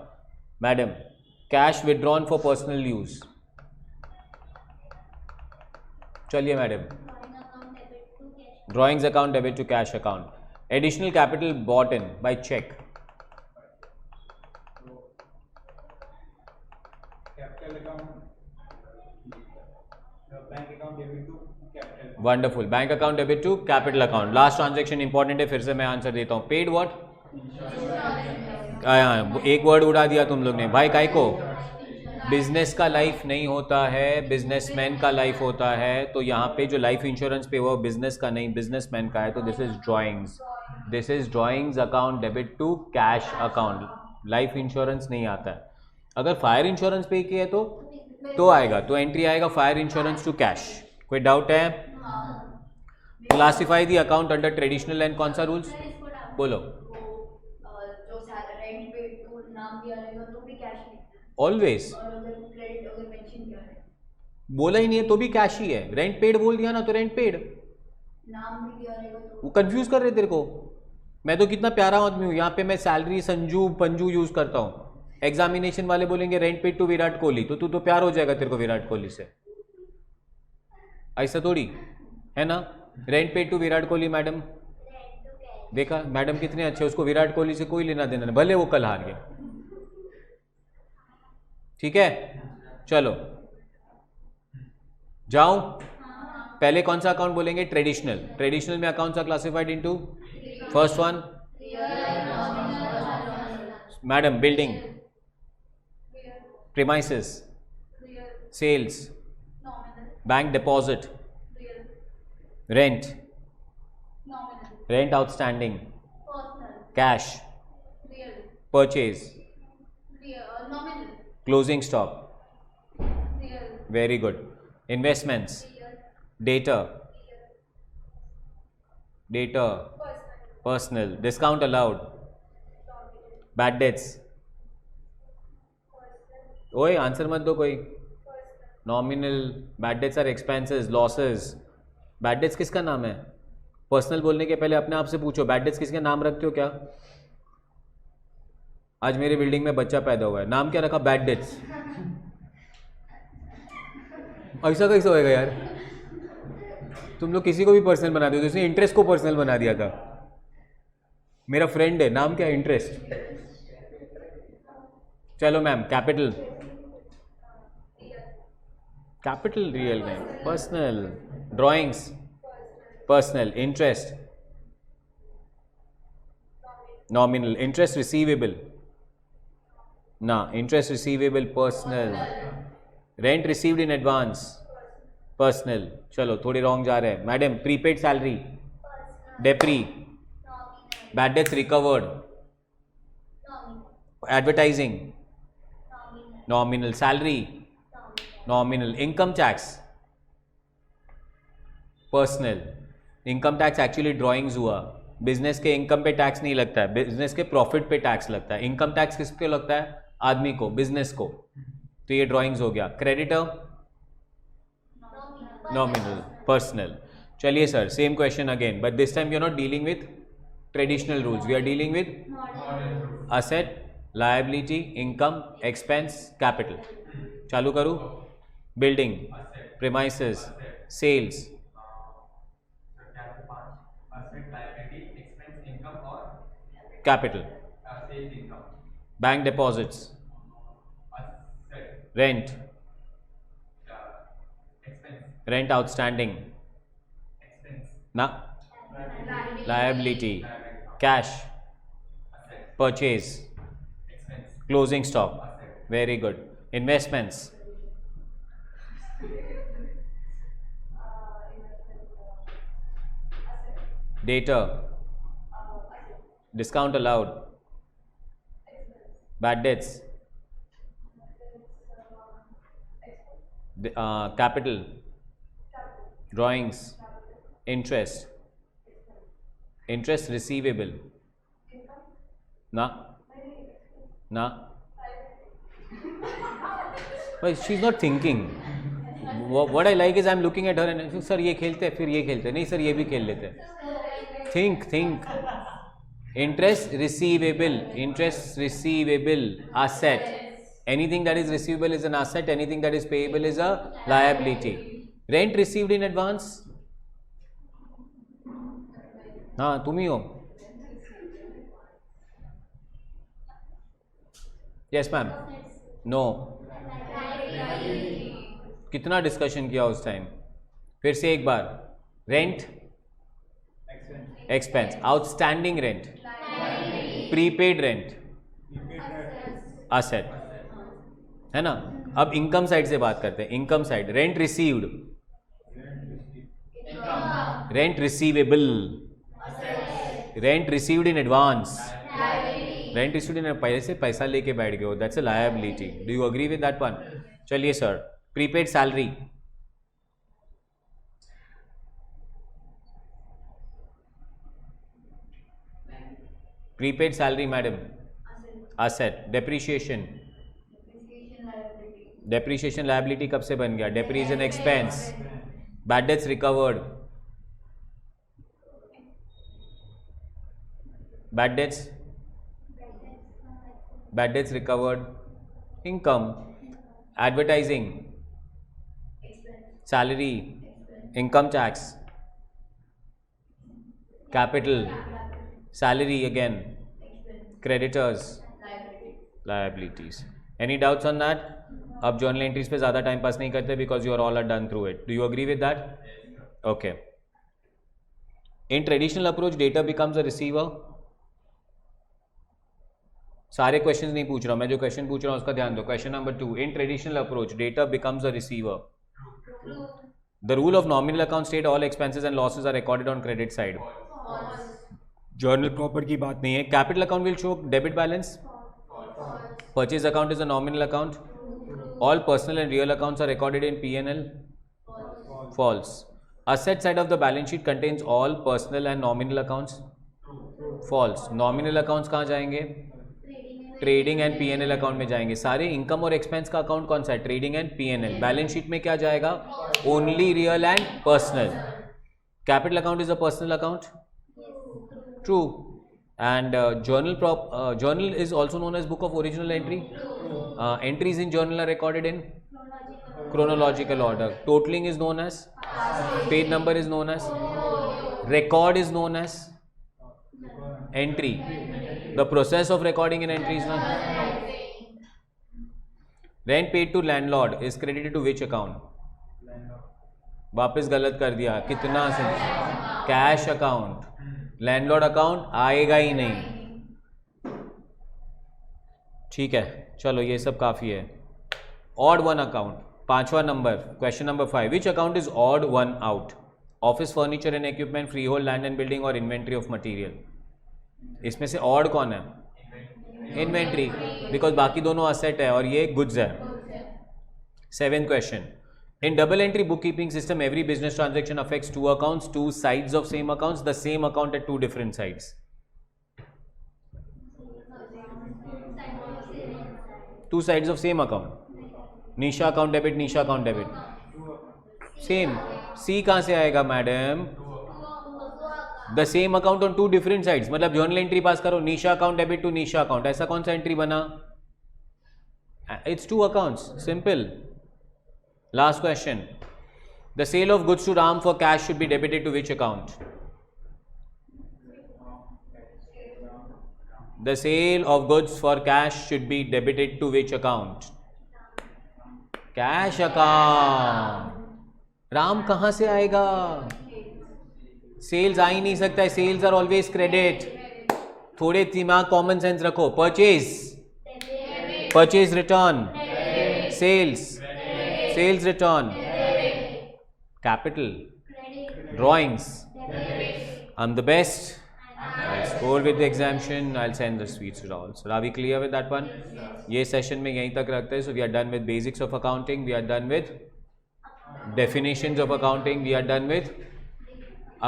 madam, cash withdrawn for personal use. चलिए madam, drawings account debit to cash account. Additional capital brought in by cheque. Wonderful, bank account debit to capital account. Last transaction important है, फिर से मैं answer देता हूँ। Paid what? एक word उड़ा दिया तुम लोग ने भाई। काय को? बिजनेस का लाइफ नहीं होता है, बिजनेसमैन का लाइफ होता है। तो यहाँ पे जो लाइफ इंश्योरेंस पे वो बिजनेस का नहीं, बिजनेसमैन का है। तो this is drawings, this is drawings account debit to cash account. Life insurance नहीं आता है। अगर फायर इंश्योरेंस पे किया तो आएगा, तो एंट्री आएगा फायर इंश्योरेंस टू कैश। कोई डाउट है? Classify the account under traditional and कौन सा रूल्स बोलो? ऑलवेज बोला ही नहीं है तो भी कैश ही है, रेंट पेड बोल दिया ना तो रेंट पेड। नाम भी दिया रहेगा तो वो कंफ्यूज कर रहे तेरे को। मैं तो कितना प्यारा आदमी हूँ, यहाँ पे मैं सैलरी संजू पंजू यूज करता हूँ। एग्जामिनेशन वाले बोलेंगे rent paid to Virat Kohli, तो तू तो प्यार हो जाएगा तेरे को विराट कोहली से, ऐसा थोड़ी है ना। Rent paid to Virat Kohli madam, rent to cash. देखा मैडम कितने अच्छे, उसको विराट कोहली से कोई लेना देना नहीं, भले वो कल हार गया। ठीक है चलो जाऊं। पहले कौन सा अकाउंट बोलेंगे? ट्रेडिशनल। ट्रेडिशनल में अकाउंट सा classified into first one madam building, premises, sales, bank deposit, rent, rent outstanding, cash, purchase, closing stock, very good, investments, debtor, debtor, personal, discount allowed, bad debts, ओए answer मत दो कोई, nominal, bad debts are expenses, losses. Bad debts किसका नाम है? Personal बोलने के पहले अपने आप से पूछो बैड डेट्स किसके नाम रखते हो क्या? आज मेरी बिल्डिंग में बच्चा पैदा हुआ है, नाम क्या रखा? Bad debts. ऐसा कैसे होएगा यार? तुम लोग किसी को भी पर्सनल बना दो, जैसे इंटरेस्ट को पर्सनल बना दिया था। मेरा फ्रेंड है, नाम क्या है? इंटरेस्ट। चलो मैम, कैपिटल, कैपिटल रियल में, personal, drawings, personal, interest, nominal, interest receivable ना, interest receivable personal, rent received in advance personal. चलो थोड़े रॉन्ग जा रहे हैं madam. Prepaid salary, depre, bad debts recovered, advertising, nominal, salary, nominal, income tax, personal. Income tax actually drawings हुआ, business के income पे tax नहीं लगता है, बिजनेस के प्रॉफिट पे टैक्स लगता है। इनकम टैक्स किसको लगता है? आदमी को, बिजनेस को। तो ये ड्राइंग्स हो गया। Creditor, nominal, personal. चलिए sir, same question again, but this time we are not dealing with traditional rules, we are dealing with asset, liability, income, expense, capital. चालू करूँ? Building, premises, sales, capital, bank deposits, rent, rent outstanding ना, liability, cash, purchase, closing stock, very good, investments, debtor, discount allowed, bad debts, capital, drawings, interest, interest receivable na but she's not thinking. What I like is I'm looking at her and sir ये खेलते हैं, फिर ये खेलते हैं, नहीं sir ये भी खेल लेते हैं। think interest receivable, asset, anything that is receivable is an asset, anything that is payable is a liability. Rent received in advance, हाँ तुम ही हो। Yes ma'am, no. कितना डिस्कशन किया उस टाइम? फिर से एक बार, rent, expense, outstanding rent, prepaid rent, asset, है ना। अब इनकम साइड से बात करते हैं। Income side, rent received, rent receivable, rent received in advance, rent received in, पहले से पैसा लेके बैठ गए हो, that's a liability. Do you agree with that one? चलिए sir, prepaid salary, prepaid salary madam, asset, depreciation, depreciation liability कब से बन गया? Depreciation an expense. Bad debts recovered. Bad debts recovered. Income. Advertising. Salary. Income tax. Capital. Salary again. Creditors. Liabilities. Any doubts on that? अब journal entries पे ज़्यादा time pass नहीं करते because you are all are done through it. Do you agree with that? Okay. In traditional approach debtor becomes a receiver. सारे questions नहीं पूछ रहा हूं मैं, जो क्वेश्चन पूछ रहा हूं उसका ध्यान दो. Question number 2. In traditional approach debtor becomes a receiver. The rule of nominal account state all expenses and losses are recorded on credit side. Journal proper की बात नहीं है. Capital account will show debit balance. Purchase account is a nominal account. All personal and real accounts are recorded in P&L. False. Asset side of the balance sheet contains all personal and nominal accounts. False. Nominal accounts कहाँ जाएंगे? Trading and P&L account में जाएंगे. सारे income और expense का account कौन सा है? Trading and P&L. Balance sheet में क्या जाएगा? Only real and personal. Capital account is a personal account. True. And journal is also known as book of original entry. Entries in journal are recorded in chronological order. Totaling is known as, page number is known as, record is known as entry. The process of recording an entry is known. Rent paid to landlord is credited to which account? वापस गलत कर दिया. कितना से? Cash account. Landlord account आएगा ही नहीं. ठीक है, चलो ये सब काफ़ी है. Odd one account. 5वां number. Question number 5. Which account is odd one out? Office furniture and equipment, free hold land and building और इन्वेंट्री ऑफ मटीरियल. इसमें से ऑड कौन है? इन्वेंट्री, बिकॉज बाकी दोनों असेट है और ये गुड्स है. 7th question. In double entry bookkeeping system, every business transaction affects two accounts, two sides of same accounts, the same account at two different sides. Two sides of same account. Nisha account debit, Nisha account debit. Same. C कहाँ से आएगा madam? The same account on two different sides. मतलब journal entry पास करो, Nisha account debit to Nisha account. ऐसा कौन सा entry बना? It's two accounts. Simple. Last question. The sale of goods to Ram for cash should be debited to which account? The sale of goods for cash should be debited to which account? Cash account. Ram कहाँ से आएगा? Sales आ ही नहीं सकता है. Sales are always credit. थोड़े दिमाग common sense रखो. Purchase return. Sales return. Capital. Drawings. I'm the best. I'll score with the exemption. I'll send the sweets to all. So are we clear with that one? ये session में यहीं तक रखते हैं. So we are done with basics of accounting. We are done with definitions of accounting. We are done with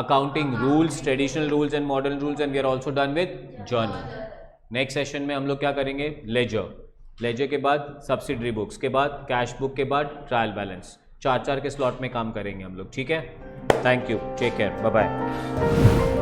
accounting rules, traditional rules and modern rules, and we are also done with journal. Next session में हम लोग क्या करेंगे? Ledger. Laser के बाद subsidiary books के बाद cash book के बाद ट्रायल बैलेंस. 4 के स्लॉट में काम करेंगे हम लोग. ठीक है. Thank you. Take care. Bye bye.